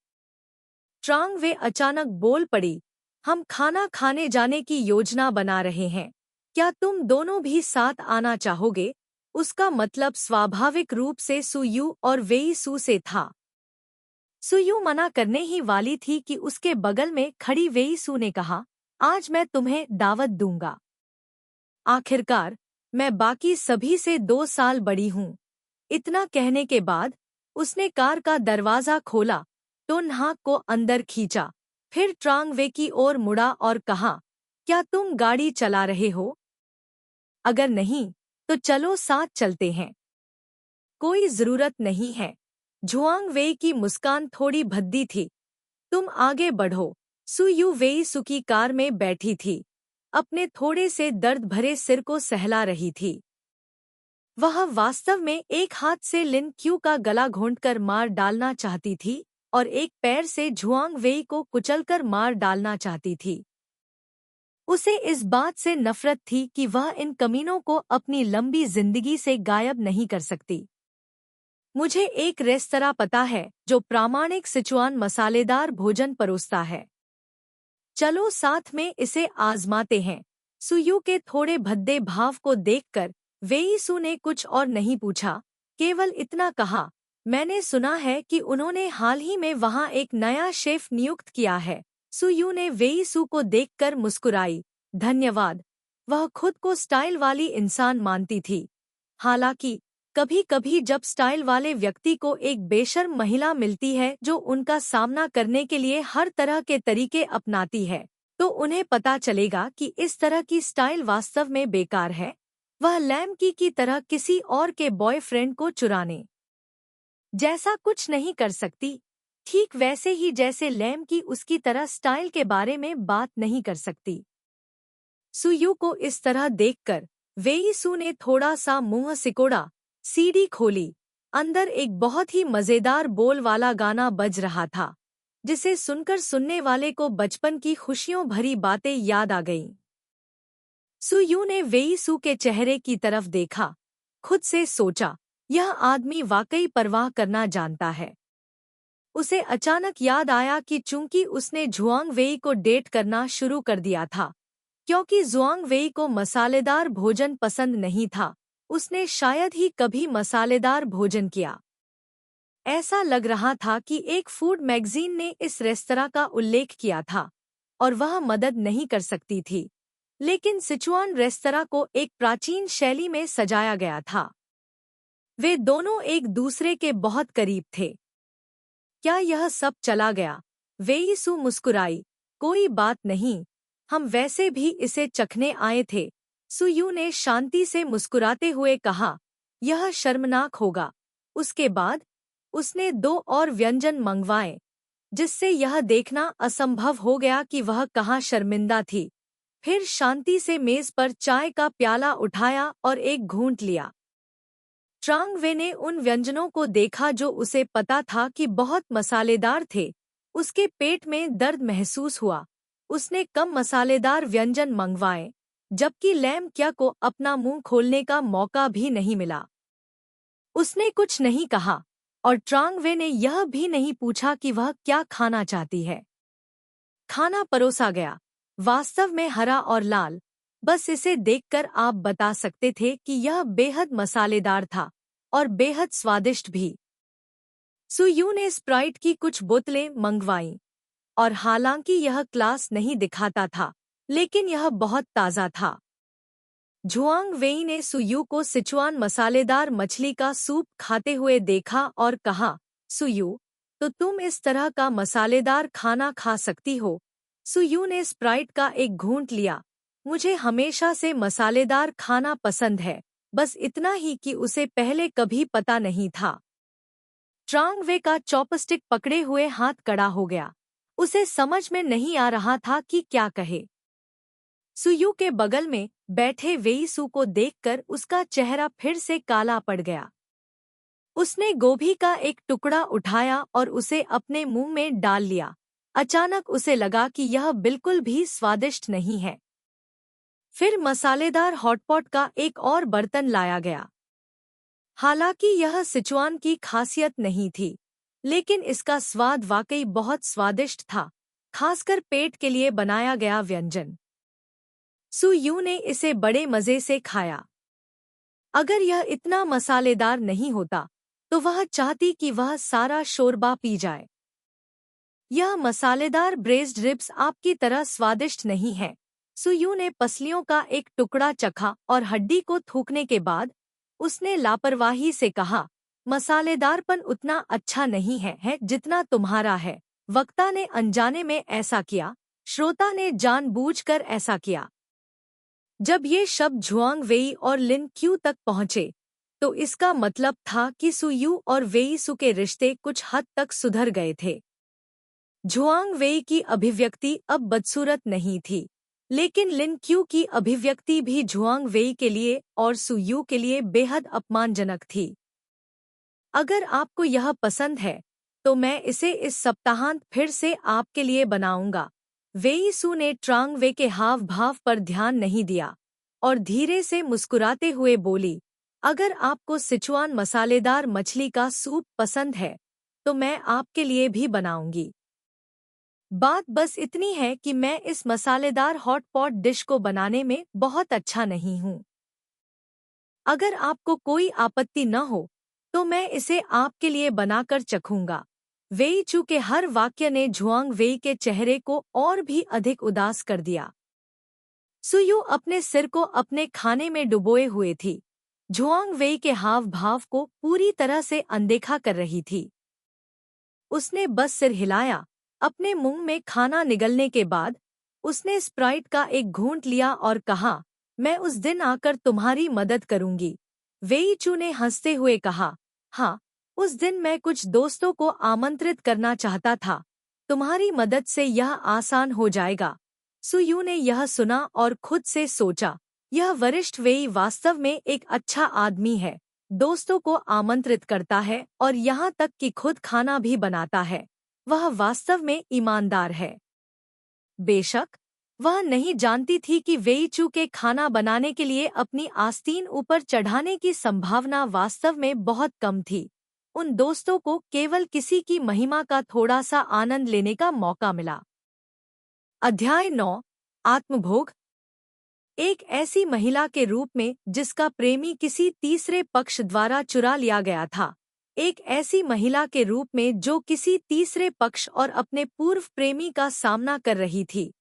ट्रांग वे अचानक बोल पड़ी, हम खाना खाने जाने की योजना बना रहे हैं। क्या तुम दोनों भी साथ आना चाहोगे? उसका मतलब स्वाभाविक रूप से सुयू और वेईसु से था। सुयू मना करने ही वाली थी कि उसके बगल में खड़ी वेईसु ने कहा, आज मैं तुम्हें दावत दूंगा। आखिरकार मैं बाकी सभी से 2 साल बड़ी हूँ। इतना कहने के बाद उसने कार का दरवाजा खोला, टोनहाक को अंदर खींचा, फिर ट्रांग वे की ओर मुड़ा और कहा, क्या तुम गाड़ी चला रहे हो? अगर नहीं तो चलो साथ चलते हैं। कोई जरूरत नहीं है। झुआंग वेई की मुस्कान थोड़ी भद्दी थी। तुम आगे बढ़ो। सुयू वेई सु की कार में बैठी थी। अपने थोड़े से दर्द भरे सिर को सहला रही थी। वह वास्तव में एक हाथ से लिन क्यू का गला घोंटकर मार डालना चाहती थी और एक पैर से झुआंग वेई को कुचलकर मार डालना चाहती थी। उसे इस बात से नफरत थी कि वह इन कमीनों को अपनी लंबी जिंदगी से गायब नहीं कर सकती। मुझे एक रेस्तरां पता है जो प्रामाणिक सिचुआन मसालेदार भोजन परोसता है। चलो साथ में इसे आजमाते हैं। सुयू के थोड़े भद्दे भाव को देखकर वेई सु ने कुछ और नहीं पूछा, केवल इतना कहा, मैंने सुना है कि उन्होंने हाल ही में वहां एक नया शेफ नियुक्त किया है। सुयू ने वेई सु को देखकर मुस्कुराई। धन्यवाद। वह खुद को स्टाइल वाली इंसान मानती थी। हालांकि कभी कभी जब स्टाइल वाले व्यक्ति को एक बेशर्म महिला मिलती है जो उनका सामना करने के लिए हर तरह के तरीके अपनाती है, तो उन्हें पता चलेगा कि इस तरह की स्टाइल वास्तव में बेकार है। वह लैम की तरह किसी और के बॉयफ्रेंड को चुराने जैसा कुछ नहीं कर सकती, ठीक वैसे ही जैसे लैम की उसकी तरह स्टाइल के बारे में बात नहीं कर सकती। सुयू को इस तरह देखकर वेई सु ने थोड़ा सा मुंह सिकोड़ा। सीडी खोली। अंदर एक बहुत ही मजेदार बोल वाला गाना बज रहा था, जिसे सुनकर सुनने वाले को बचपन की खुशियों भरी बातें याद आ गईं। सुयू ने वेई सु के चेहरे की तरफ देखा। खुद से सोचा, यह आदमी वाकई परवाह करना जानता है। उसे अचानक याद आया कि चूंकि उसने झुआंग वेई को डेट करना शुरू कर दिया था, क्योंकि झुआंग वेई को मसालेदार भोजन पसंद नहीं था, उसने शायद ही कभी मसालेदार भोजन किया। ऐसा लग रहा था कि एक फूड मैगजीन ने इस रेस्तरां का उल्लेख किया था और वह मदद नहीं कर सकती थी, लेकिन सिचुआन रेस्तरां को एक प्राचीन शैली में सजाया गया था। वे दोनों एक दूसरे के बहुत करीब थे। क्या यह सब चला गया? वेई सु मुस्कुराई। कोई बात नहीं, हम वैसे भी इसे चखने आए थे। सुयू ने शांति से मुस्कुराते हुए कहा, यह शर्मनाक होगा। उसके बाद उसने 2 और व्यंजन मंगवाए, जिससे यह देखना असंभव हो गया कि वह कहाँ शर्मिंदा थी। फिर शांति से मेज पर चाय का प्याला उठाया और एक घूंट लिया। ट्रांग वे ने उन व्यंजनों को देखा जो उसे पता था कि बहुत मसालेदार थे। उसके पेट में दर्द महसूस हुआ। उसने कम मसालेदार व्यंजन मंगवाए, जबकि लैम क्या को अपना मुंह खोलने का मौका भी नहीं मिला। उसने कुछ नहीं कहा और ट्रांग वे ने यह भी नहीं पूछा कि वह क्या खाना चाहती है। खाना परोसा गया, वास्तव में हरा और लाल। बस इसे देखकर आप बता सकते थे कि यह बेहद मसालेदार था और बेहद स्वादिष्ट भी। सुयू ने स्प्राइट की कुछ बोतलें मंगवाईं, और हालांकि यह क्लास नहीं दिखाता था, लेकिन यह बहुत ताज़ा था। झुआंग वेई ने सुयू को सिचुआन मसालेदार मछली का सूप खाते हुए देखा और कहा, सुयू, तो तुम इस तरह का मसालेदार खाना खा सकती हो? सुयू ने स्प्राइट का एक घूंट लिया। मुझे हमेशा से मसालेदार खाना पसंद है, बस इतना ही कि उसे पहले कभी पता नहीं था। ट्रांग वे का चॉपस्टिक पकड़े हुए हाथ कड़ा हो गया। उसे समझ में नहीं आ रहा था कि क्या कहे। सुयू के बगल में बैठे वेई सु को देखकर उसका चेहरा फिर से काला पड़ गया। उसने गोभी का एक टुकड़ा उठाया और उसे अपने मुंह में डाल लिया। अचानक उसे लगा कि यह बिल्कुल भी स्वादिष्ट नहीं है। फिर मसालेदार हॉटपॉट का एक और बर्तन लाया गया। हालांकि यह सिचुआन की खासियत नहीं थी, लेकिन इसका स्वाद वाकई बहुत स्वादिष्ट था, खासकर पेट के लिए बनाया गया व्यंजन। सुयू ने इसे बड़े मजे से खाया। अगर यह इतना मसालेदार नहीं होता, तो वह चाहती कि वह सारा शोरबा पी जाए। यह मसालेदार ब्रेस्ड रिब्स आपकी तरह स्वादिष्ट नहीं है। सुयू ने पसलियों का एक टुकड़ा चखा और हड्डी को थूकने के बाद उसने लापरवाही से कहा, मसालेदारपन उतना अच्छा नहीं है जितना तुम्हारा है। वक्ता ने अनजाने में ऐसा किया, श्रोता ने जानबूझकर ऐसा किया। जब ये शब्द झुआंग वेई और लिन क्यू तक पहुंचे तो इसका मतलब था कि सुयू और वेई सु के रिश्ते कुछ हद तक सुधर गए थे। झुआंग वेई की अभिव्यक्ति अब बदसूरत नहीं थी, लेकिन लिन क्यू की अभिव्यक्ति भी झुआंग वेई के लिए और सुयू के लिए बेहद अपमानजनक थी। अगर आपको यह पसंद है तो मैं इसे इस सप्ताहांत फिर से आपके लिए बनाऊंगा। वेई सु ने ट्रांग वे के हाव भाव पर ध्यान नहीं दिया और धीरे से मुस्कुराते हुए बोली, अगर आपको सिचुआन मसालेदार मछली का सूप पसंद है तो मैं आपके लिए भी बनाऊंगी। बात बस इतनी है कि मैं इस मसालेदार हॉट पॉट डिश को बनाने में बहुत अच्छा नहीं हूँ। अगर आपको कोई आपत्ति न हो तो मैं इसे आपके लिए बनाकर चखूंगा। वेई चू के हर वाक्य ने झुआंग वेई के चेहरे को और भी अधिक उदास कर दिया। सुयू अपने सिर को अपने खाने में डुबोए हुए थी, झुआंग वेई के हाव भाव को पूरी तरह से अनदेखा कर रही थी। उसने बस सिर हिलाया। अपने मुंह में खाना निगलने के बाद उसने स्प्राइट का एक घूंट लिया और कहा, मैं उस दिन आकर तुम्हारी मदद करूंगी। वेई चू ने हंसते हुए कहा, हाँ, उस दिन मैं कुछ दोस्तों को आमंत्रित करना चाहता था। तुम्हारी मदद से यह आसान हो जाएगा। सुयू ने यह सुना और खुद से सोचा, यह वरिष्ठ वेई वास्तव में एक अच्छा आदमी है, दोस्तों को आमंत्रित करता है और यहाँ तक कि खुद खाना भी बनाता है। वह वास्तव में ईमानदार है। बेशक वह नहीं जानती थी कि वेई चू के खाना बनाने के लिए अपनी आस्तीन ऊपर चढ़ाने की संभावना वास्तव में बहुत कम थी। उन दोस्तों को केवल किसी की महिमा का थोड़ा सा आनंद लेने का मौका मिला। अध्याय 9, आत्मभोग। एक ऐसी महिला के रूप में जिसका प्रेमी किसी तीसरे पक्ष द्वारा चुरा लिया गया था, एक ऐसी महिला के रूप में जो किसी तीसरे पक्ष और अपने पूर्व प्रेमी का सामना कर रही थी।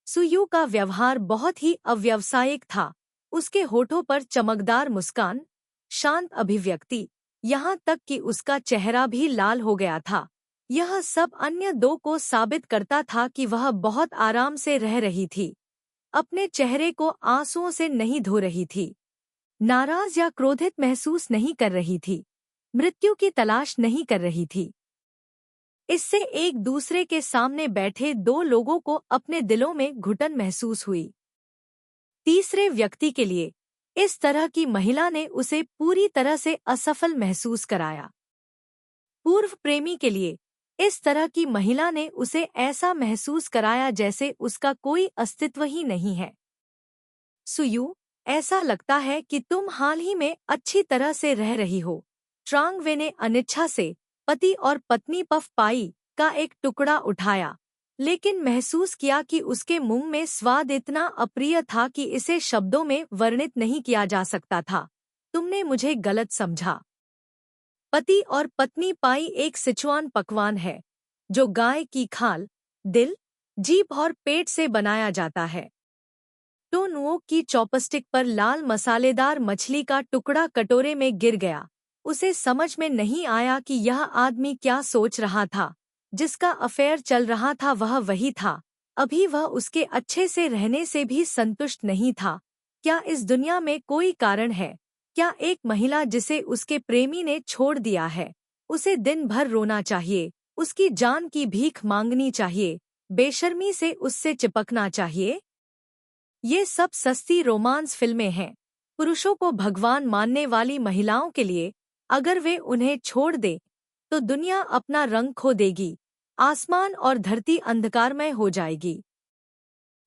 सुयू का व्यवहार बहुत ही अव्यावसायिक था। उसके होठों पर चमकदार मुस्कान, शांत अभिव्यक्ति, यहाँ तक कि उसका चेहरा भी लाल हो गया था। यह सब अन्य दो को साबित करता था कि वह बहुत आराम से रह रही थी, अपने चेहरे को आंसुओं से नहीं धो रही थी, नाराज या क्रोधित महसूस नहीं कर रही थी, मृत्यु की तलाश नहीं कर रही थी। इससे एक दूसरे के सामने बैठे दो लोगों को अपने दिलों में घुटन महसूस हुई। तीसरे व्यक्ति के लिए इस तरह की महिला ने उसे पूरी तरह से असफल महसूस कराया। पूर्व प्रेमी के लिए इस तरह की महिला ने उसे ऐसा महसूस कराया जैसे उसका कोई अस्तित्व ही नहीं है। सुयू, ऐसा लगता है कि तुम हाल ही में अच्छी तरह से रह रही हो। ट्रांग वे ने अनिच्छा से पति और पत्नी पफ पाई का एक टुकड़ा उठाया, लेकिन महसूस किया कि उसके मुंह में स्वाद इतना अप्रिय था कि इसे शब्दों में वर्णित नहीं किया जा सकता था। तुमने मुझे गलत समझा। पति और पत्नी पाई एक सिचुआन पकवान है जो गाय की खाल, दिल, जीभ और पेट से बनाया जाता है। तो नुओक की चॉपस्टिक पर लाल मसालेदार मछली का टुकड़ा कटोरे में गिर गया। उसे समझ में नहीं आया कि यह आदमी क्या सोच रहा था। जिसका अफेयर चल रहा था वह वही था। अभी वह उसके अच्छे से रहने से भी संतुष्ट नहीं था। क्या इस दुनिया में कोई कारण है? क्या एक महिला जिसे उसके प्रेमी ने छोड़ दिया है, उसे दिन भर रोना चाहिए, उसकी जान की भीख मांगनी चाहिए, बेशर्मी से उससे चिपकना चाहिए? ये सब सस्ती रोमांस फिल्में हैं। पुरुषों को भगवान मानने वाली महिलाओं के लिए अगर वे उन्हें छोड़ दे तो दुनिया अपना रंग खो देगी, आसमान और धरती अंधकारमय हो जाएगी।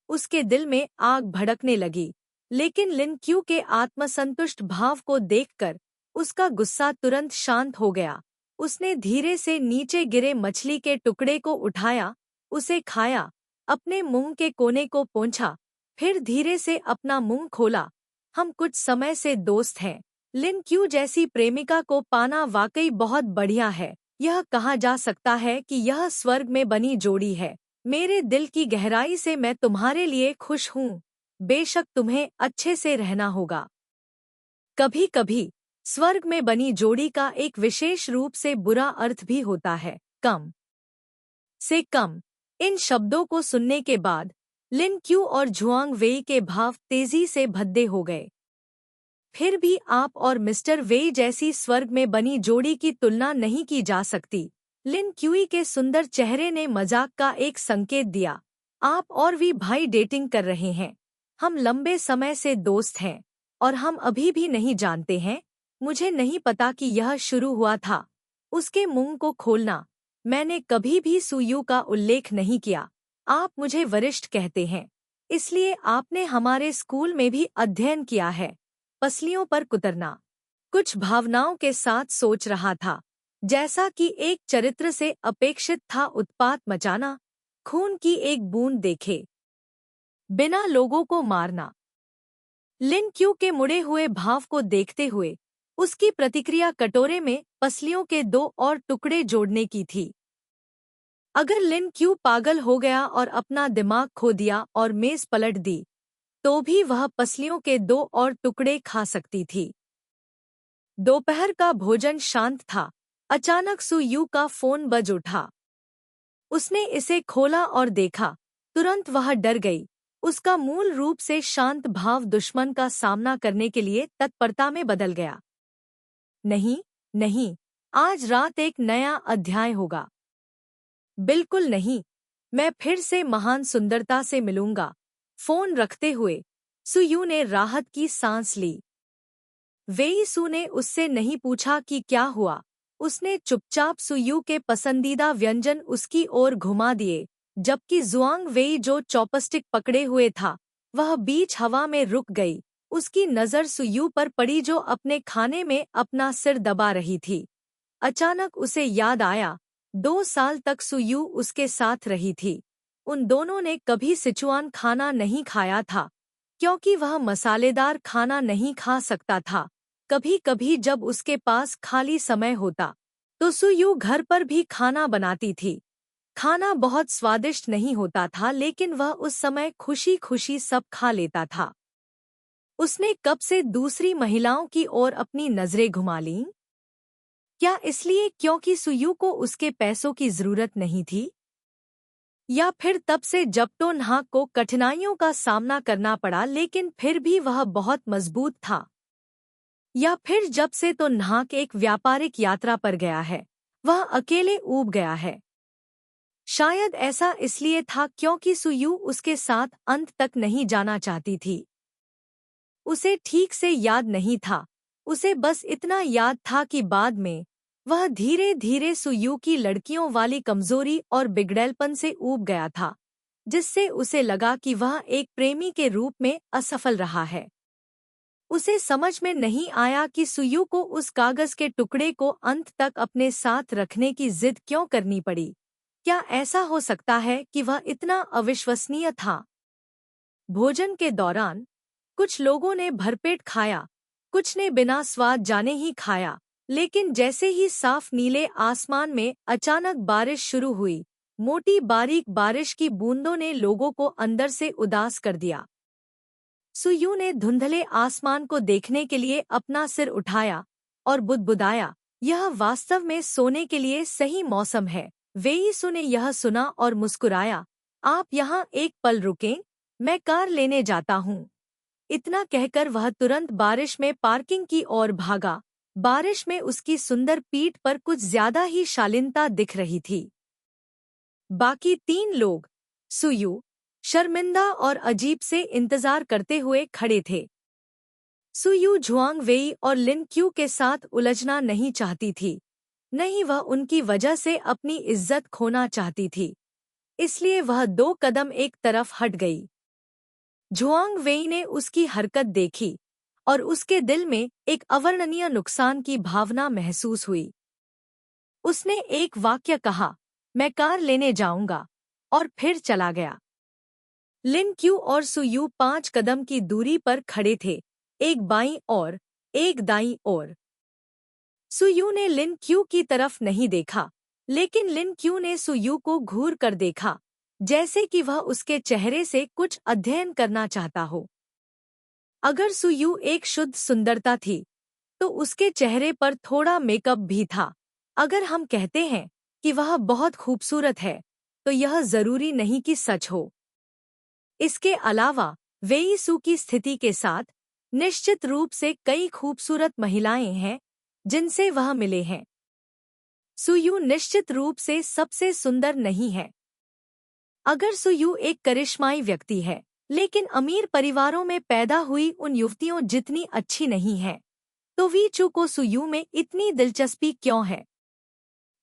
उसके दिल में आग भड़कने लगी, लेकिन लिन क्यू के आत्मसंतुष्ट भाव को देखकर उसका गुस्सा तुरंत शांत हो गया। उसने धीरे से नीचे गिरे मछली के टुकड़े को उठाया, उसे खाया, अपने मुंह के कोने को पोंछा, फिर धीरे से अपना मुंह खोला। हम कुछ समय से दोस्त हैं। लिन क्यू जैसी प्रेमिका को पाना वाकई बहुत बढ़िया है। यह कहा जा सकता है कि यह स्वर्ग में बनी जोड़ी है। मेरे दिल की गहराई से मैं तुम्हारे लिए खुश हूँ। बेशक तुम्हें अच्छे से रहना होगा। कभी कभी स्वर्ग में बनी जोड़ी का एक विशेष रूप से बुरा अर्थ भी होता है, कम से कम। इन शब्दों को सुनने के बाद लिन क्यू और झुआंग वेई के भाव तेजी से भद्दे हो गए। फिर भी आप और मिस्टर वेई जैसी स्वर्ग में बनी जोड़ी की तुलना नहीं की जा सकती। लिन क्यूई के सुंदर चेहरे ने मजाक का एक संकेत दिया। आप और वी भाई डेटिंग कर रहे हैं। हम लंबे समय से दोस्त हैं और हम अभी भी नहीं जानते हैं। मुझे नहीं पता कि यह शुरू हुआ था। उसके मुंह को खोलना। मैंने कभी भी सुयू का उल्लेख नहीं किया। आप मुझे वरिष्ठ कहते हैं, इसलिए आपने हमारे स्कूल में भी अध्ययन किया है। पसलियों पर कुतरना। कुछ भावनाओं के साथ सोच रहा था, जैसा कि एक चरित्र से अपेक्षित था। उत्पात मचाना, खून की एक बूंद देखे बिना लोगों को मारना। लिन क्यू के मुड़े हुए भाव को देखते हुए उसकी प्रतिक्रिया कटोरे में पसलियों के 2 और टुकड़े जोड़ने की थी। अगर लिन क्यू पागल हो गया और अपना दिमाग खो दिया और मेज पलट दी, तो भी वह पसलियों के 2 और टुकड़े खा सकती थी। दोपहर का भोजन शांत था। अचानक सुयू का फोन बज उठा। उसने इसे खोला और देखा। तुरंत वह डर गई। उसका मूल रूप से शांत भाव दुश्मन का सामना करने के लिए तत्परता में बदल गया। नहीं, नहीं, आज रात एक नया अध्याय होगा। बिल्कुल नहीं, मैं फिर से महान सुंदरता से मिलूंगा। फोन रखते हुए सुयू ने राहत की सांस ली। वेई सू ने उससे नहीं पूछा कि क्या हुआ। उसने चुपचाप सुयू के पसंदीदा व्यंजन उसकी ओर घुमा दिए, जबकि जुआंग वेई जो चॉपस्टिक पकड़े हुए था, वह बीच हवा में रुक गई। उसकी नज़र सुयू पर पड़ी जो अपने खाने में अपना सिर दबा रही थी। अचानक उसे याद आया, 2 साल तक सुयू उसके साथ रही थी। उन दोनों ने कभी सिचुआन खाना नहीं खाया था, क्योंकि वह मसालेदार खाना नहीं खा सकता था। कभी कभी जब उसके पास खाली समय होता, तो सुयू घर पर भी खाना बनाती थी। खाना बहुत स्वादिष्ट नहीं होता था, लेकिन वह उस समय खुशी खुशी सब खा लेता था। उसने कब से दूसरी महिलाओं की ओर अपनी नजरें घुमा लीं? क्या इसलिए क्योंकि सुयू को उसके पैसों की जरूरत नहीं थी? या फिर तब से जब टोनहाक को कठिनाइयों का सामना करना पड़ा, लेकिन फिर भी वह बहुत मजबूत था? या फिर जब से तो नाहक एक व्यापारिक यात्रा पर गया है, वह अकेले ऊब गया है? शायद ऐसा इसलिए था क्योंकि सुयू उसके साथ अंत तक नहीं जाना चाहती थी। उसे ठीक से याद नहीं था। उसे बस इतना याद था कि बाद में वह धीरे धीरे सुयू की लड़कियों वाली कमजोरी और बिगड़ैलपन से ऊब गया था, जिससे उसे लगा कि वह एक प्रेमी के रूप में असफल रहा है। उसे समझ में नहीं आया कि सुयू को उस कागज के टुकड़े को अंत तक अपने साथ रखने की जिद क्यों करनी पड़ी। क्या ऐसा हो सकता है कि वह इतना अविश्वसनीय था? भोजन के दौरान कुछ लोगों ने भरपेट खाया, कुछ ने बिना स्वाद जाने ही खाया, लेकिन जैसे ही साफ नीले आसमान में अचानक बारिश शुरू हुई, मोटी बारीक बारिश की बूंदों ने लोगों को अंदर से उदास कर दिया। सुयू ने धुंधले आसमान को देखने के लिए अपना सिर उठाया और बुदबुदाया, यह वास्तव में सोने के लिए सही मौसम है। वेईसु ने यह सुना और मुस्कुराया, आप यहाँ एक पल रुकें, मैं कार लेने जाता हूँ। इतना कहकर वह तुरंत बारिश में पार्किंग की ओर भागा। बारिश में उसकी सुंदर पीठ पर कुछ ज्यादा ही शालीनता दिख रही थी। बाकी 3 लोग, सुयू, शर्मिंदा और अजीब से इंतजार करते हुए खड़े थे। सुयू झुआंग वेई और लिन क्यू के साथ उलझना नहीं चाहती थी, नहीं वह उनकी वजह से अपनी इज्जत खोना चाहती थी, इसलिए वह 2 कदम एक तरफ हट गई। झुआंग वेई ने उसकी हरकत देखी और उसके दिल में एक अवर्णनीय नुकसान की भावना महसूस हुई। उसने एक वाक्य कहा, मैं कार लेने जाऊंगा, और फिर चला गया। लिन क्यू और सुयू 5 कदम की दूरी पर खड़े थे, एक बाईं ओर, एक दाईं ओर। सुयू ने लिन क्यू की तरफ नहीं देखा, लेकिन लिन क्यू ने सुयू को घूर कर देखा, जैसे कि वह उसके चेहरे से कुछ अध्ययन करना चाहता हो। अगर सुयू एक शुद्ध सुंदरता थी, तो उसके चेहरे पर थोड़ा मेकअप भी था। अगर हम कहते हैं कि वह बहुत खूबसूरत है, तो यह जरूरी नहीं कि सच हो। इसके अलावा वेई सू की स्थिति के साथ निश्चित रूप से कई खूबसूरत महिलाएं हैं जिनसे वह मिले हैं। सुयू निश्चित रूप से सबसे सुंदर नहीं है। अगर सुयू एक करिश्माई व्यक्ति है, लेकिन अमीर परिवारों में पैदा हुई उन युवतियों जितनी अच्छी नहीं है, तो वी चू को सुयू में इतनी दिलचस्पी क्यों है?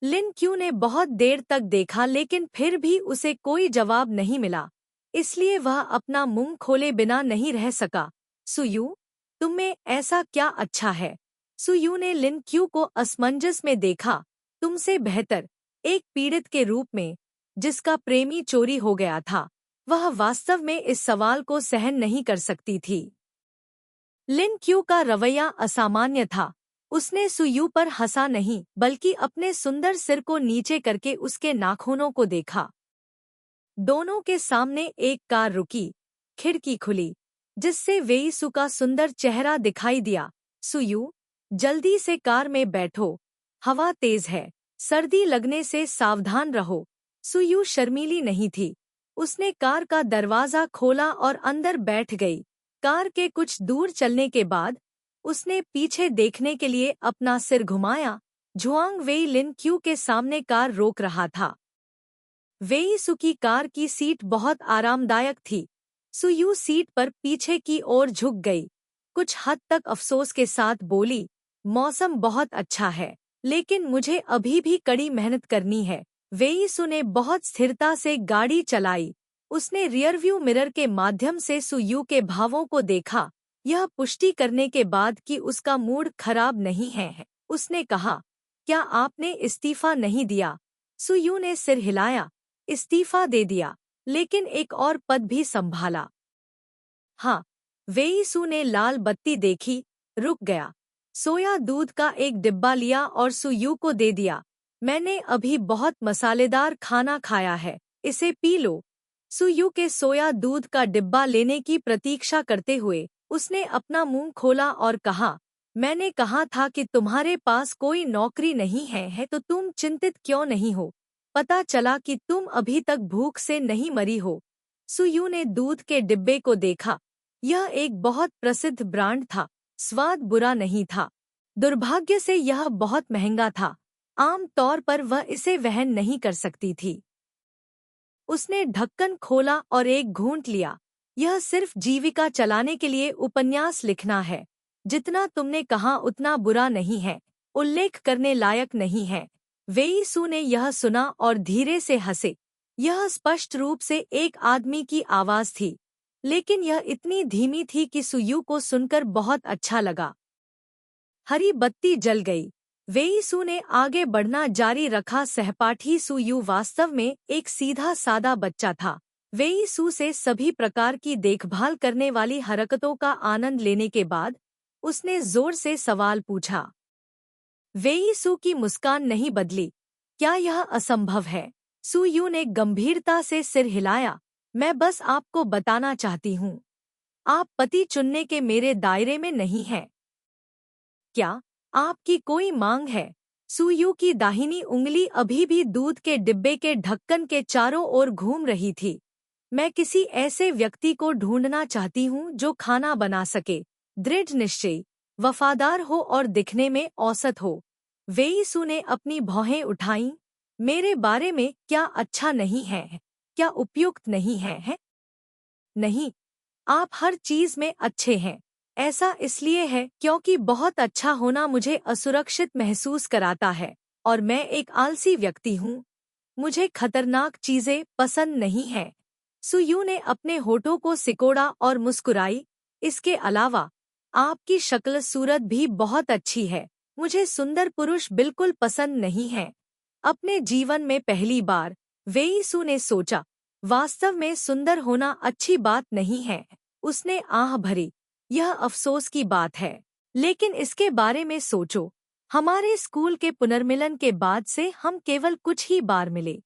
लिन क्यू ने बहुत देर तक देखा लेकिन फिर भी उसे कोई जवाब नहीं मिला, इसलिए वह अपना मुंह खोले बिना नहीं रह सका। सुयू, तुम्हें ऐसा क्या अच्छा है? सुयू ने लिन क्यू को असमंजस में देखा। तुमसे बेहतर, एक पीड़ित के रूप में जिसका प्रेमी चोरी हो गया था, वह वास्तव में इस सवाल को सहन नहीं कर सकती थी। लिन क्यू का रवैया असामान्य था। उसने सुयू पर हंसा नहीं, बल्कि अपने सुंदर सिर को नीचे करके उसके नाखूनों को देखा। दोनों के सामने एक कार रुकी, खिड़की खुली, जिससे वेई सू का सुंदर चेहरा दिखाई दिया। सुयू, जल्दी से कार में बैठो, हवा तेज है, सर्दी लगने से सावधान रहो। सुयू शर्मीली नहीं थी। उसने कार का दरवाजा खोला और अंदर बैठ गई। कार के कुछ दूर चलने के बाद उसने पीछे देखने के लिए अपना सिर घुमाया। झुआंग वेई लिन क्यू के सामने कार रोक रहा था। वेई सू की कार की सीट बहुत आरामदायक थी। सुयू सीट पर पीछे की ओर झुक गई। कुछ हद तक अफसोस के साथ बोली, मौसम बहुत अच्छा है, लेकिन मुझे अभी भी कड़ी मेहनत करनी है। वेई सू ने बहुत स्थिरता से गाड़ी चलाई। उसने रियरव्यू मिरर के माध्यम से सुयू के भावों को देखा। यह पुष्टि करने के बाद कि उसका मूड खराब नहीं है, उसने कहा, क्या आपने इस्तीफा नहीं दिया? सुयू ने सिर हिलाया। इस्तीफा दे दिया, लेकिन एक और पद भी संभाला। हाँ। वेई सू ने लाल बत्ती देखी, रुक गया। सोया दूध का एक डिब्बा लिया और सुयू को दे दिया। मैंने अभी बहुत मसालेदार खाना खाया है, इसे पी लो। सुयू के सोया दूध का डिब्बा लेने की प्रतीक्षा करते हुए उसने अपना मुंह खोला और कहा, मैंने कहा था कि तुम्हारे पास कोई नौकरी नहीं है तो तुम चिंतित क्यों नहीं हो? पता चला कि तुम अभी तक भूख से नहीं मरी हो। सुयू ने दूध के डिब्बे को देखा। यह एक बहुत प्रसिद्ध ब्रांड था। स्वाद बुरा नहीं था। दुर्भाग्य से यह बहुत महंगा था। आम तौर पर वह इसे वहन नहीं कर सकती थी। उसने ढक्कन खोला और एक घूंट लिया। यह सिर्फ जीविका चलाने के लिए उपन्यास लिखना है। जितना तुमने कहा उतना बुरा नहीं है, उल्लेख करने लायक नहीं है। वेई सू ने यह सुना और धीरे से हंसे। यह स्पष्ट रूप से एक आदमी की आवाज थी, लेकिन यह इतनी धीमी थी कि सुयू को सुनकर बहुत अच्छा लगा। हरी बत्ती जल गई। वेई सू ने आगे बढ़ना जारी रखा। सहपाठी सुयू वास्तव में एक सीधा सादा बच्चा था। वेई सू से सभी प्रकार की देखभाल करने वाली हरकतों का आनंद लेने के बाद उसने जोर से सवाल पूछा। वेई सू की मुस्कान नहीं बदली। क्या यह असंभव है? सुयू ने गंभीरता से सिर हिलाया। मैं बस आपको बताना चाहती हूँ, आप पति चुनने के मेरे दायरे में नहीं हैं। क्या आपकी कोई मांग है? सुयू की दाहिनी उंगली अभी भी दूध के डिब्बे के ढक्कन के चारों ओर घूम रही थी। मैं किसी ऐसे व्यक्ति को ढूंढना चाहती हूँ जो खाना बना सके, दृढ़ निश्चयी, वफादार हो और दिखने में औसत हो। वेई सू ने अपनी भौहें उठाईं। मेरे बारे में क्या अच्छा नहीं है? क्या उपयुक्त नहीं है? नहीं, आप हर चीज में अच्छे हैं। ऐसा इसलिए है क्योंकि बहुत अच्छा होना मुझे असुरक्षित महसूस कराता है और मैं एक आलसी व्यक्ति हूँ। मुझे खतरनाक चीजें पसंद नहीं हैं। सुयू ने अपने होठों को सिकोड़ा और मुस्कुराई। इसके अलावा आपकी शक्ल सूरत भी बहुत अच्छी है। मुझे सुंदर पुरुष बिल्कुल पसंद नहीं हैं। अपने जीवन में पहली बार वेई सू ने सोचा, वास्तव में सुंदर होना अच्छी बात नहीं है। उसने आह भरी। यह अफसोस की बात है, लेकिन इसके बारे में सोचो। हमारे स्कूल के पुनर्मिलन के बाद से हम केवल कुछ ही बार मिले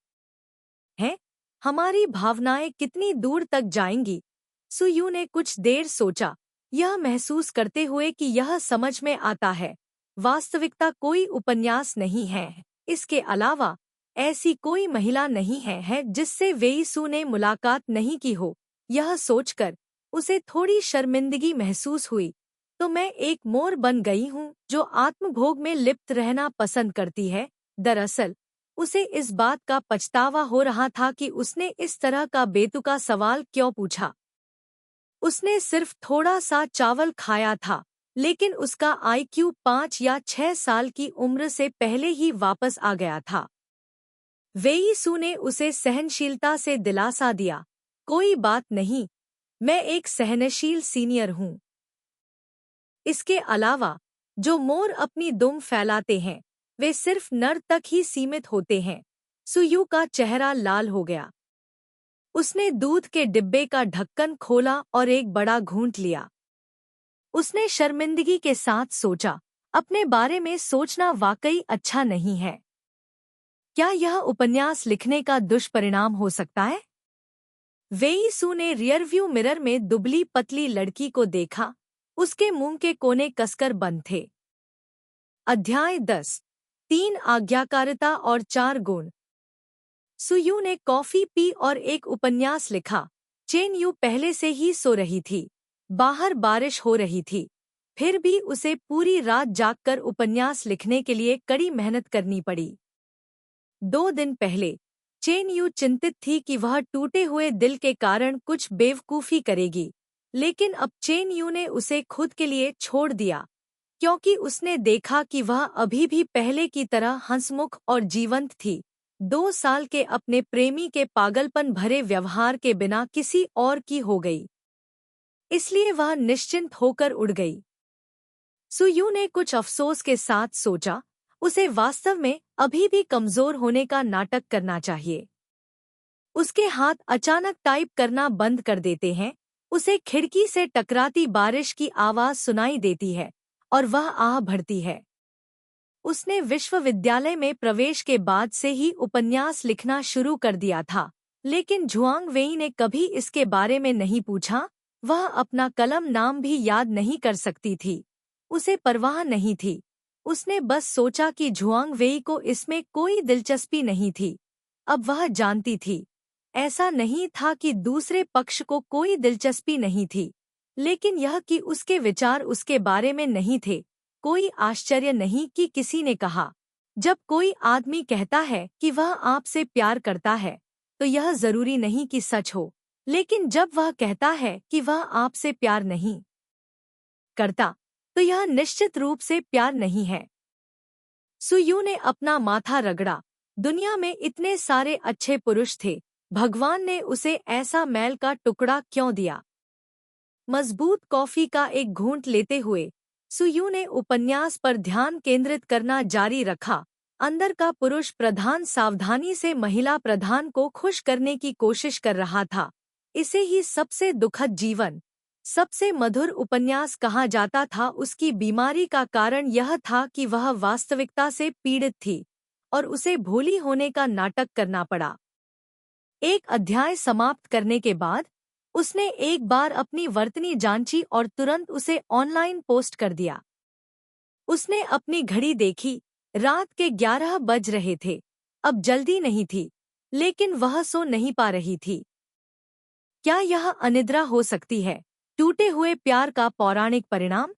हैं। हमारी भावनाएं कितनी दूर तक जाएंगी? सुयू ने कुछ देर सोचा, यह महसूस करते हुए कि यह समझ में आता है। वास्तविकता कोई उपन्यास नहीं है। इसके अलावा ऐसी कोई महिला नहीं है जिससे वेई सू ने मुलाकात नहीं की हो। यह सोचकर उसे थोड़ी शर्मिंदगी महसूस हुई। तो मैं एक मोर बन गई हूँ जो आत्मभोग में लिप्त रहना पसंद करती है। दरअसल उसे इस बात का पछतावा हो रहा था कि उसने इस तरह का बेतुका सवाल क्यों पूछा। उसने सिर्फ थोड़ा सा चावल खाया था, लेकिन उसका आईक्यू 5 या 6 साल की उम्र से पहले ही वापस आ गया था। वेई सू ने उसे सहनशीलता से दिलासा दिया, कोई बात नहीं, मैं एक सहनशील सीनियर हूँ। इसके अलावा जो मोर अपनी दुम फैलाते हैं वे सिर्फ नर तक ही सीमित होते हैं। सुयू का चेहरा लाल हो गया। उसने दूध के डिब्बे का ढक्कन खोला और एक बड़ा घूंट लिया। उसने शर्मिंदगी के साथ सोचा, अपने बारे में सोचना वाकई अच्छा नहीं है। क्या यह उपन्यास लिखने का दुष्परिणाम हो सकता है? वेई सू ने रियरव्यू मिरर में दुबली पतली लड़की को देखा। उसके मुंह के कोने कसकर बंद थे। अध्याय 10। 3 आज्ञाकारिता और 4 गुण। सुयू ने कॉफी पी और एक उपन्यास लिखा। चेन यू पहले से ही सो रही थी। बाहर बारिश हो रही थी। फिर भी उसे पूरी रात जागकर उपन्यास लिखने के लिए कड़ी मेहनत करनी पड़ी। 2 दिन पहले चेन यू चिंतित थी कि वह टूटे हुए दिल के कारण कुछ बेवकूफ़ी करेगी, लेकिन अब चेन यू ने उसे खुद के लिए छोड़ दिया, क्योंकि उसने देखा कि वह अभी भी पहले की तरह हंसमुख और जीवंत थी। 2 साल के अपने प्रेमी के पागलपन भरे व्यवहार के बिना किसी और की हो गई। इसलिए वह निश्चिंत होकर उड़ गई। सुयू ने कुछ अफसोस के साथ सोचा, उसे वास्तव में अभी भी कमजोर होने का नाटक करना चाहिए। उसके हाथ अचानक टाइप करना बंद कर देते हैं। उसे खिड़की से टकराती बारिश की आवाज सुनाई देती है और वह आह भरती है। उसने विश्वविद्यालय में प्रवेश के बाद से ही उपन्यास लिखना शुरू कर दिया था, लेकिन झुआंग वेई ने कभी इसके बारे में नहीं पूछा। वह अपना कलम नाम भी याद नहीं कर सकती थी। उसे परवाह नहीं थी। उसने बस सोचा कि झुआंग वेई को इसमें कोई दिलचस्पी नहीं थी। अब वह जानती थी, ऐसा नहीं था कि दूसरे पक्ष को कोई दिलचस्पी नहीं थी, लेकिन यह कि उसके विचार उसके बारे में नहीं थे। कोई आश्चर्य नहीं कि किसी ने कहा, जब कोई आदमी कहता है कि वह आपसे प्यार करता है, तो यह जरूरी नहीं कि सच हो, लेकिन जब वह कहता है कि वह आपसे प्यार नहीं करता, तो यह निश्चित रूप से प्यार नहीं है। सुयू ने अपना माथा रगड़ा। दुनिया में इतने सारे अच्छे पुरुष थे, भगवान ने उसे ऐसा मैल का टुकड़ा क्यों दिया? मजबूत कॉफी का एक घूंट लेते हुए सुयू ने उपन्यास पर ध्यान केंद्रित करना जारी रखा। अंदर का पुरुष प्रधान सावधानी से महिला प्रधान को खुश करने की कोशिश कर रहा था। इसे ही सबसे दुखद जीवन, सबसे मधुर उपन्यास कहा जाता था। उसकी बीमारी का कारण यह था कि वह वास्तविकता से पीड़ित थी और उसे भोली होने का नाटक करना पड़ा। एक अध्याय समाप्त करने के बाद उसने एक बार अपनी वर्तनी जांची और तुरंत उसे ऑनलाइन पोस्ट कर दिया। उसने अपनी घड़ी देखी, रात के 11 बज रहे थे। अब जल्दी नहीं थी, लेकिन वह सो नहीं पा रही थी। क्या यह अनिद्रा हो सकती है? टूटे हुए प्यार का पौराणिक परिणाम?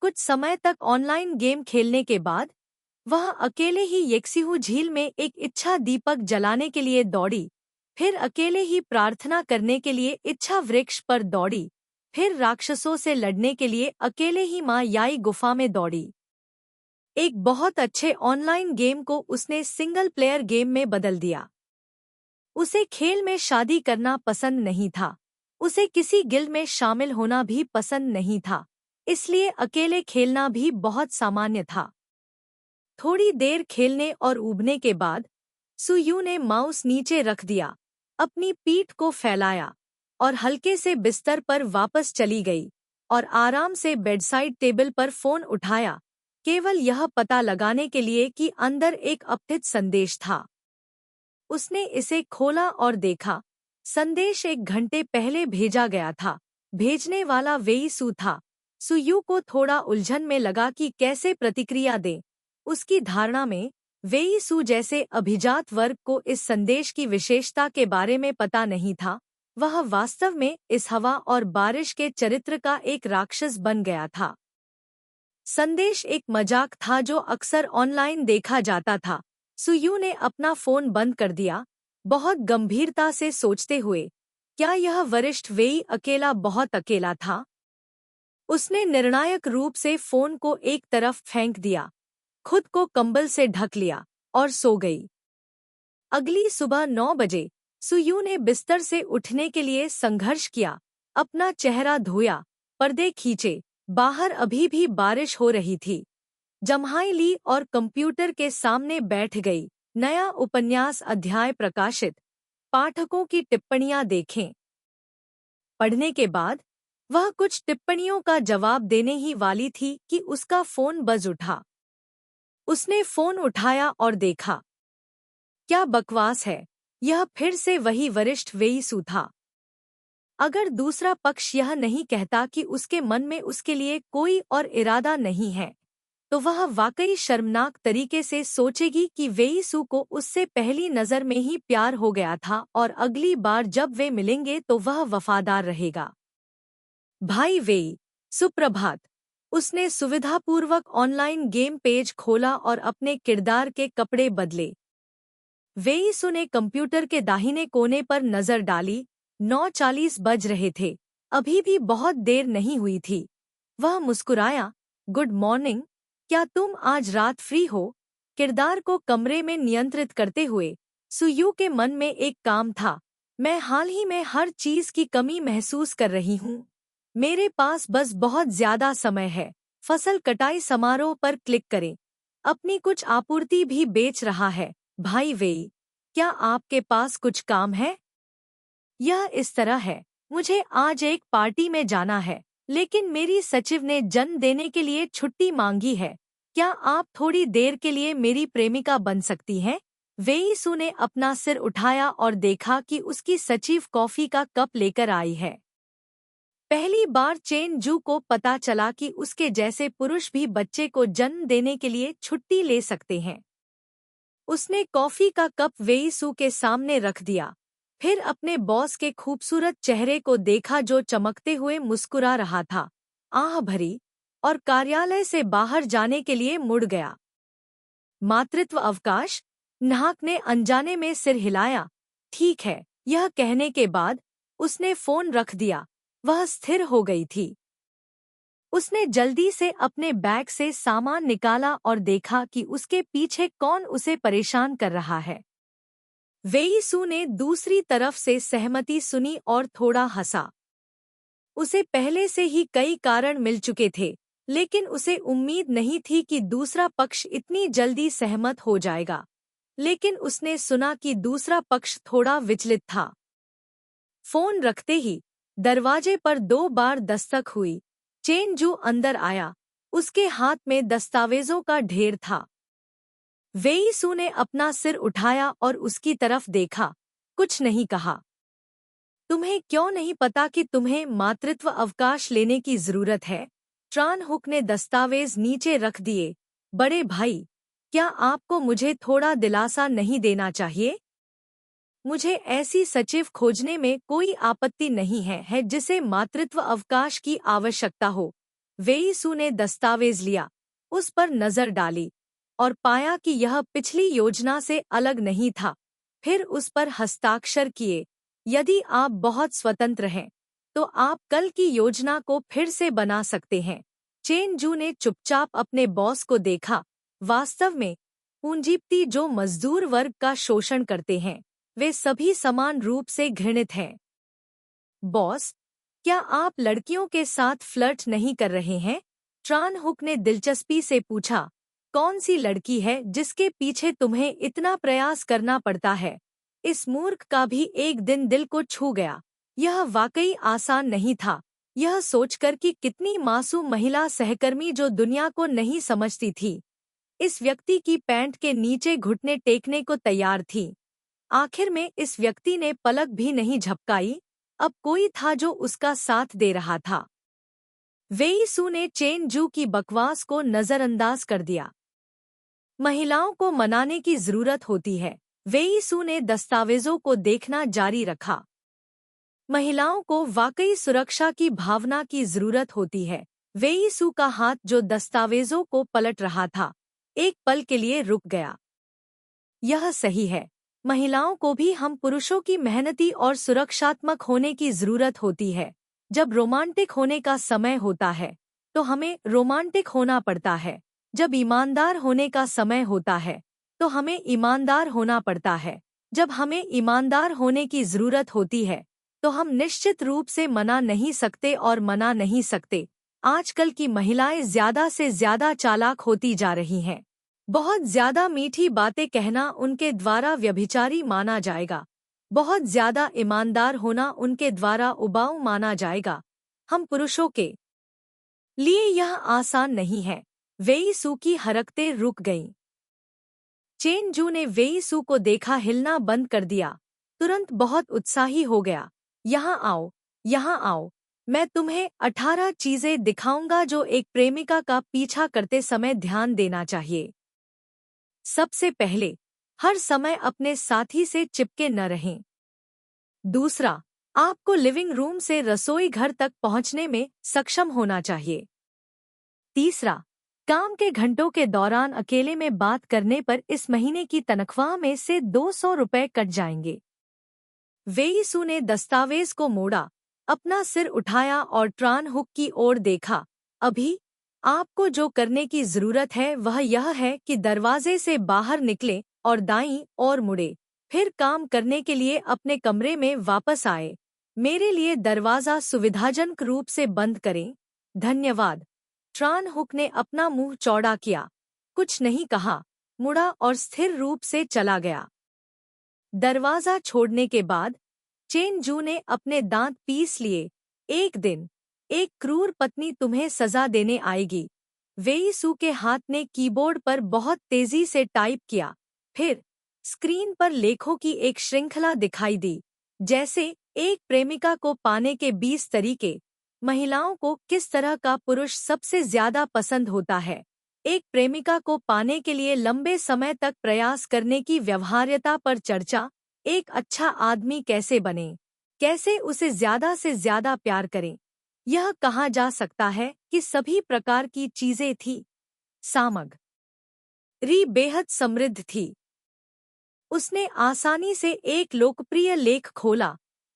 कुछ समय तक ऑनलाइन गेम खेलने के बाद वह अकेले ही येक्सिहू झील में एक इच्छा दीपक जलाने के लिए दौड़ी, फिर अकेले ही प्रार्थना करने के लिए इच्छा वृक्ष पर दौड़ी, फिर राक्षसों से लड़ने के लिए अकेले ही माँ याई गुफा में दौड़ी। एक बहुत अच्छे ऑनलाइन गेम को उसने सिंगल प्लेयर गेम में बदल दिया। उसे खेल में शादी करना पसंद नहीं था। उसे किसी गिल्ड में शामिल होना भी पसंद नहीं था, इसलिए अकेले खेलना भी बहुत सामान्य था। थोड़ी देर खेलने और ऊबने के बाद सुयू ने माउस नीचे रख दिया, अपनी पीठ को फैलाया और हल्के से बिस्तर पर वापस चली गई और आराम से बेडसाइड टेबल पर फोन उठाया, केवल यह पता लगाने के लिए कि अंदर एक अपठित संदेश था। उसने इसे खोला और देखा। संदेश 1 घंटे पहले भेजा गया था। भेजने वाला वेई सू था। सुयू को थोड़ा उलझन में लगा कि कैसे प्रतिक्रिया दे। उसकी धारणा में वेई सू जैसे अभिजात वर्ग को इस संदेश की विशेषता के बारे में पता नहीं था। वह वास्तव में इस हवा और बारिश के चरित्र का एक राक्षस बन गया था। संदेश एक मजाक था जो अक्सर ऑनलाइन देखा जाता था। सुयू ने अपना फोन बंद कर दिया, बहुत गंभीरता से सोचते हुए, क्या यह वरिष्ठ वेई अकेला बहुत अकेला था? उसने निर्णायक रूप से फोन को एक तरफ फेंक दिया, खुद को कंबल से ढक लिया और सो गई। अगली सुबह 9 बजे सुयू ने बिस्तर से उठने के लिए संघर्ष किया, अपना चेहरा धोया, पर्दे खींचे। बाहर अभी भी बारिश हो रही थी। जम्हाई ली और कंप्यूटर के सामने बैठ गई। नया उपन्यास अध्याय प्रकाशित। पाठकों की टिप्पणियां देखें। पढ़ने के बाद वह कुछ टिप्पणियों का जवाब देने ही वाली थी कि उसका फोन बज उठा। उसने फोन उठाया और देखा। क्या बकवास है, यह फिर से वही वरिष्ठ वेईसू था। अगर दूसरा पक्ष यह नहीं कहता कि उसके मन में उसके लिए कोई और इरादा नहीं है, तो वह वाकई शर्मनाक तरीके से सोचेगी कि वेईसू को उससे पहली नज़र में ही प्यार हो गया था और अगली बार जब वे मिलेंगे तो वह वफादार रहेगा। भाई वेई, सुप्रभात। उसने सुविधापूर्वक ऑनलाइन गेम पेज खोला और अपने किरदार के कपड़े बदले। वेईसू ने कंप्यूटर के दाहिने कोने पर नजर डाली। 9:40 बज रहे थे, अभी भी बहुत देर नहीं हुई थी। वह मुस्कुराया, गुड मॉर्निंग, क्या तुम आज रात फ्री हो? किरदार को कमरे में नियंत्रित करते हुए सुयू के मन में एक काम था, मैं हाल ही में हर चीज की कमी महसूस कर रही हूँ। मेरे पास बस बहुत ज्यादा समय है। फसल कटाई समारोह पर क्लिक करें। अपनी कुछ आपूर्ति भी बेच रहा है। भाई वेई, क्या आपके पास कुछ काम है? यह इस तरह है, मुझे आज एक पार्टी में जाना है, लेकिन मेरी सचिव ने जन्म देने के लिए छुट्टी मांगी है। क्या आप थोड़ी देर के लिए मेरी प्रेमिका बन सकती हैं? वेईसू ने अपना सिर उठाया और देखा कि उसकी सचिव कॉफी का कप लेकर आई है। पहली बार चेन जू को पता चला कि उसके जैसे पुरुष भी बच्चे को जन्म देने के लिए छुट्टी ले सकते हैं। उसने कॉफी का कप वेईसू के सामने रख दिया, फिर अपने बॉस के खूबसूरत चेहरे को देखा जो चमकते हुए मुस्कुरा रहा था, आह भरी, और कार्यालय से बाहर जाने के लिए मुड़ गया। मातृत्व अवकाश? नाहक ने अनजाने में सिर हिलाया। ठीक है, यह कहने के बाद उसने फोन रख दिया। वह स्थिर हो गई थी। उसने जल्दी से अपने बैग से सामान निकाला और देखा कि उसके पीछे कौन उसे परेशान कर रहा है। वेईसू ने दूसरी तरफ से सहमति सुनी और थोड़ा हंसा। उसे पहले से ही कई कारण मिल चुके थे, लेकिन उसे उम्मीद नहीं थी कि दूसरा पक्ष इतनी जल्दी सहमत हो जाएगा। लेकिन उसने सुना कि दूसरा पक्ष थोड़ा विचलित था। फोन रखते ही दरवाजे पर 2 बार दस्तक हुई। चेन जू अंदर आया, उसके हाथ में दस्तावेजों का ढेर था। वेईसू ने अपना सिर उठाया और उसकी तरफ देखा, कुछ नहीं कहा। तुम्हें क्यों नहीं पता कि तुम्हें मातृत्व अवकाश लेने की जरूरत है? ट्रान हुक ने दस्तावेज नीचे रख दिए। बड़े भाई, क्या आपको मुझे थोड़ा दिलासा नहीं देना चाहिए? मुझे ऐसी सचिव खोजने में कोई आपत्ति नहीं है जिसे मातृत्व अवकाश की आवश्यकता हो। वेईसू ने दस्तावेज लिया, उस पर नजर डाली और पाया कि यह पिछली योजना से अलग नहीं था। फिर उस पर हस्ताक्षर किए। यदि आप बहुत स्वतंत्र हैं, तो आप कल की योजना को फिर से बना सकते हैं। चेन जू ने चुपचाप अपने बॉस को देखा। वास्तव में पूंजीपति जो मजदूर वर्ग का शोषण करते हैं, वे सभी समान रूप से घृणित हैं। बॉस, क्या आप लड़कियों के साथ फ्लर्ट नहीं कर रहे हैं? ट्रान हुक ने दिलचस्पी से पूछा। कौन सी लड़की है जिसके पीछे तुम्हें इतना प्रयास करना पड़ता है? इस मूर्ख का भी एक दिन दिल को छू गया। यह वाकई आसान नहीं था, यह सोचकर कि कितनी मासूम महिला सहकर्मी जो दुनिया को नहीं समझती थी, इस व्यक्ति की पैंट के नीचे घुटने टेकने को तैयार थी। आखिर में इस व्यक्ति ने पलक भी नहीं झपकाई। अब कोई था जो उसका साथ दे रहा था। वेईसू ने चेन जू की बकवास को नजरअंदाज कर दिया। महिलाओं को मनाने की जरूरत होती है। वेईसू ने दस्तावेजों को देखना जारी रखा। महिलाओं को वाकई सुरक्षा की भावना की जरूरत होती है। वेई सू का हाथ जो दस्तावेजों को पलट रहा था, एक पल के लिए रुक गया। यह सही है। महिलाओं को भी हम पुरुषों की मेहनती और सुरक्षात्मक होने की जरूरत होती है। जब रोमांटिक होने का समय होता है तो हमें रोमांटिक होना पड़ता है। जब ईमानदार होने का समय होता है तो हमें ईमानदार होना पड़ता है। जब हमें ईमानदार होने की जरूरत होती है तो हम निश्चित रूप से मना नहीं सकते और मना नहीं सकते। आजकल की महिलाएं ज्यादा से ज्यादा चालाक होती जा रही हैं। बहुत ज्यादा मीठी बातें कहना उनके द्वारा व्यभिचारी माना जाएगा। बहुत ज्यादा ईमानदार होना उनके द्वारा उबाऊ माना जाएगा। हम पुरुषों के लिए यह आसान नहीं है। वेई सू की हरकतें रुक गईं। चेन जू ने वेई सू को देखा हिलना बंद कर दिया। तुरंत बहुत उत्साही हो गया। यहाँ आओ, यहाँ आओ। मैं तुम्हें 18 चीजें दिखाऊंगा जो एक प्रेमिका का पीछा करते समय ध्यान देना चाहिए। सबसे पहले, हर समय अपने साथी से चिपके न रहें। दूसरा, आपको लिविंग रूम से रसोई घर तक पहुंचने में सक्षम होना चाहिए। तीसरा, काम के घंटों के दौरान अकेले में बात करने पर इस महीने की तनख्वाह में से 200 रुपए कट जाएंगे। वेई सू ने दस्तावेज को मोड़ा, अपना सिर उठाया और ट्रान हुक की ओर देखा। अभी आपको जो करने की जरूरत है वह यह है कि दरवाजे से बाहर निकले और दाईं ओर मुड़े, फिर काम करने के लिए अपने कमरे में वापस आए। मेरे लिए दरवाजा सुविधाजनक रूप से बंद करें। धन्यवाद। ट्रान हुक ने अपना मुंह चौड़ा किया, कुछ नहीं कहा, मुड़ा और स्थिर रूप से चला गया। दरवाजा छोड़ने के बाद चेन जू ने अपने दांत पीस लिए। एक दिन एक क्रूर पत्नी तुम्हें सजा देने आएगी। वेई सू के हाथ ने कीबोर्ड पर बहुत तेजी से टाइप किया। फिर स्क्रीन पर लेखों की एक श्रृंखला दिखाई दी, जैसे एक प्रेमिका को पाने के 20 तरीके, महिलाओं को किस तरह का पुरुष सबसे ज्यादा पसंद होता है, एक प्रेमिका को पाने के लिए लंबे समय तक प्रयास करने की व्यवहार्यता पर चर्चा, एक अच्छा आदमी कैसे बने, कैसे उसे ज्यादा से ज्यादा प्यार करें। यह कहा जा सकता है कि सभी प्रकार की चीजें थी। सामग्री बेहद समृद्ध थी। उसने आसानी से एक लोकप्रिय लेख खोला,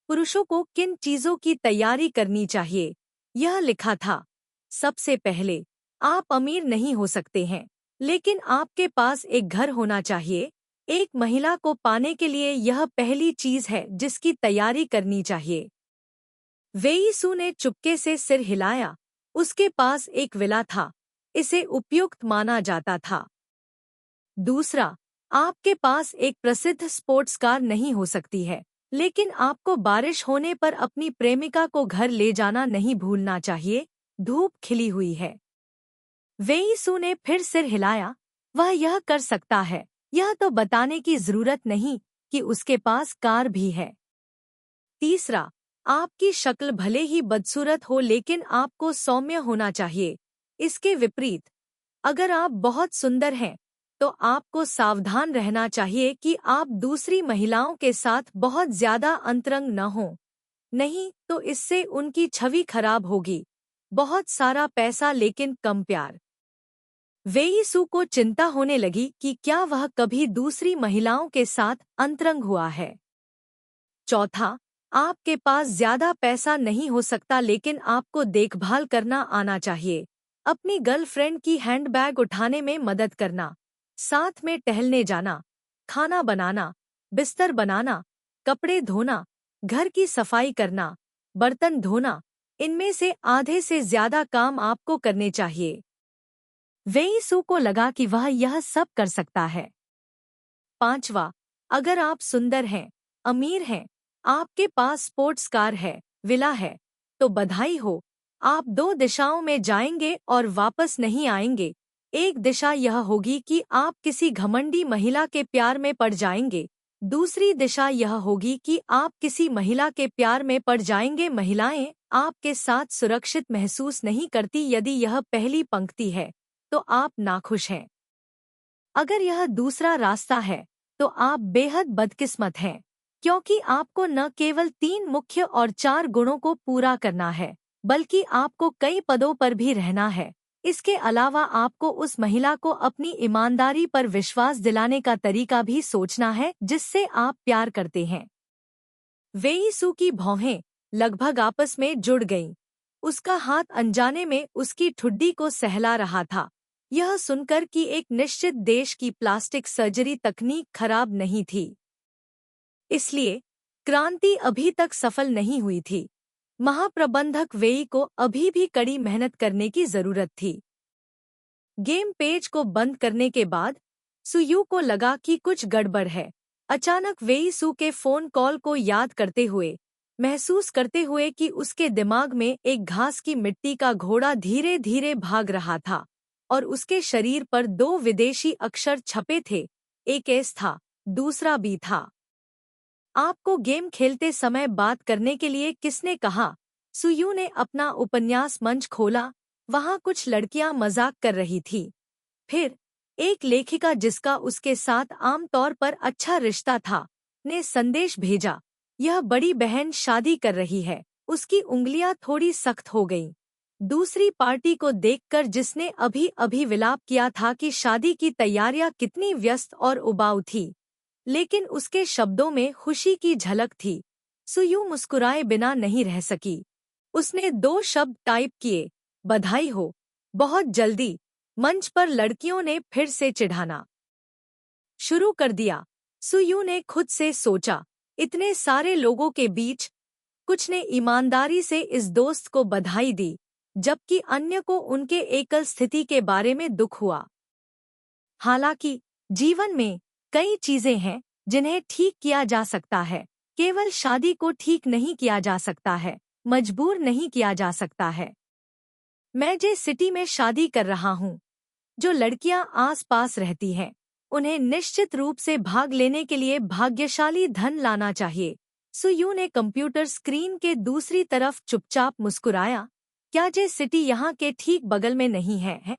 पुरुषों को किन चीजों की तैयारी करनी चाहिए। यह लिखा था, सबसे पहले, आप अमीर नहीं हो सकते हैं, लेकिन आपके पास एक घर होना चाहिए। एक महिला को पाने के लिए यह पहली चीज है जिसकी तैयारी करनी चाहिए। वेई सू ने चुपके से सिर हिलाया। उसके पास एक विला था, इसे उपयुक्त माना जाता था। दूसरा, आपके पास एक प्रसिद्ध स्पोर्ट्स कार नहीं हो सकती है, लेकिन आपको बारिश होने पर अपनी प्रेमिका को घर ले जाना नहीं भूलना चाहिए। धूप खिली हुई है। वेई सू ने फिर सिर हिलाया। वह यह कर सकता है, यह तो बताने की जरूरत नहीं कि उसके पास कार भी है। तीसरा, आपकी शक्ल भले ही बदसूरत हो लेकिन आपको सौम्य होना चाहिए। इसके विपरीत, अगर आप बहुत सुंदर हैं तो आपको सावधान रहना चाहिए कि आप दूसरी महिलाओं के साथ बहुत ज्यादा अंतरंग न हों। नहीं तो इससे उनकी छवि खराब होगी। बहुत सारा पैसा लेकिन कम प्यार। वेई सू को चिंता होने लगी कि क्या वह कभी दूसरी महिलाओं के साथ अंतरंग हुआ है। चौथा, आपके पास ज्यादा पैसा नहीं हो सकता लेकिन आपको देखभाल करना आना चाहिए। अपनी गर्लफ्रेंड की हैंडबैग उठाने में मदद करना, साथ में टहलने जाना, खाना बनाना, बिस्तर बनाना, कपड़े धोना, घर की सफाई करना, बर्तन धोना, इनमें से आधे से ज्यादा काम आपको करने चाहिए। वेई सू को लगा कि वह यह सब कर सकता है। पांचवा, अगर आप सुंदर हैं, अमीर हैं, आपके पास स्पोर्ट्स कार है, विला है, तो बधाई हो, आप 2 दिशाओं में जाएंगे और वापस नहीं आएंगे। एक दिशा यह होगी कि आप किसी घमंडी महिला के प्यार में पड़ जाएंगे। दूसरी दिशा यह होगी कि आप किसी महिला के प्यार में पड़ जाएंगे। महिलाएं आपके साथ सुरक्षित महसूस नहीं करती। यदि यह पहली पंक्ति है तो आप नाखुश हैं। अगर यह दूसरा रास्ता है तो आप बेहद बदकिस्मत हैं। क्योंकि आपको न केवल 3 मुख्य और 4 गुणों को पूरा करना है, बल्कि आपको कई पदों पर भी रहना है। इसके अलावा आपको उस महिला को अपनी ईमानदारी पर विश्वास दिलाने का तरीका भी सोचना है जिससे आप प्यार करते हैं। वेईसू की भौहें लगभग आपस में जुड़ गईं। उसका हाथ अनजाने में उसकी ठुड्डी को सहला रहा था, यह सुनकर कि एक निश्चित देश की प्लास्टिक सर्जरी तकनीक खराब नहीं थी। इसलिए क्रांति अभी तक सफल नहीं हुई थी। महाप्रबंधक वेई को अभी भी कड़ी मेहनत करने की जरूरत थी। गेम पेज को बंद करने के बाद सुयू को लगा कि कुछ गड़बड़ है। अचानक वेईसू के फोन कॉल को याद करते हुए, महसूस करते हुए कि उसके दिमाग में एक घास की मिट्टी का घोड़ा धीरे धीरे भाग रहा था और उसके शरीर पर 2 विदेशी अक्षर छपे थे, एक एस था, दूसरा बी था। आपको गेम खेलते समय बात करने के लिए किसने कहा? सुयू ने अपना उपन्यास मंच खोला। वहां कुछ लड़कियां मजाक कर रही थी। फिर एक लेखिका जिसका उसके साथ आमतौर पर अच्छा रिश्ता था, ने संदेश भेजा, यह बड़ी बहन शादी कर रही है। उसकी उंगलियां थोड़ी सख्त हो गईं। दूसरी पार्टी को देखकर जिसने अभी अभी विलाप किया था कि शादी की तैयारियां कितनी व्यस्त और उबाऊ थी, लेकिन उसके शब्दों में खुशी की झलक थी। सुयू मुस्कुराए बिना नहीं रह सकी। उसने 2 शब्द टाइप किए, बधाई हो। बहुत जल्दी मंच पर लड़कियों ने फिर से चिढ़ाना शुरू कर दिया। सुयू ने खुद से सोचा, इतने सारे लोगों के बीच कुछ ने ईमानदारी से इस दोस्त को बधाई दी, जबकि अन्य को उनके एकल स्थिति के बारे में दुख हुआ। हालांकि जीवन में कई चीजें हैं जिन्हें ठीक किया जा सकता है। केवल शादी को ठीक नहीं किया जा सकता है, मजबूर नहीं किया जा सकता है। मैं जे सिटी में शादी कर रहा हूँ। जो लड़कियां आस-पास रहती हैं, उन्हें निश्चित रूप से भाग लेने के लिए भाग्यशाली धन लाना चाहिए। सुयू ने कंप्यूटर स्क्रीन के दूसरी तरफ चुपचाप मुस्कुराया। क्या जे सिटी यहाँ के ठीक बगल में नहीं है?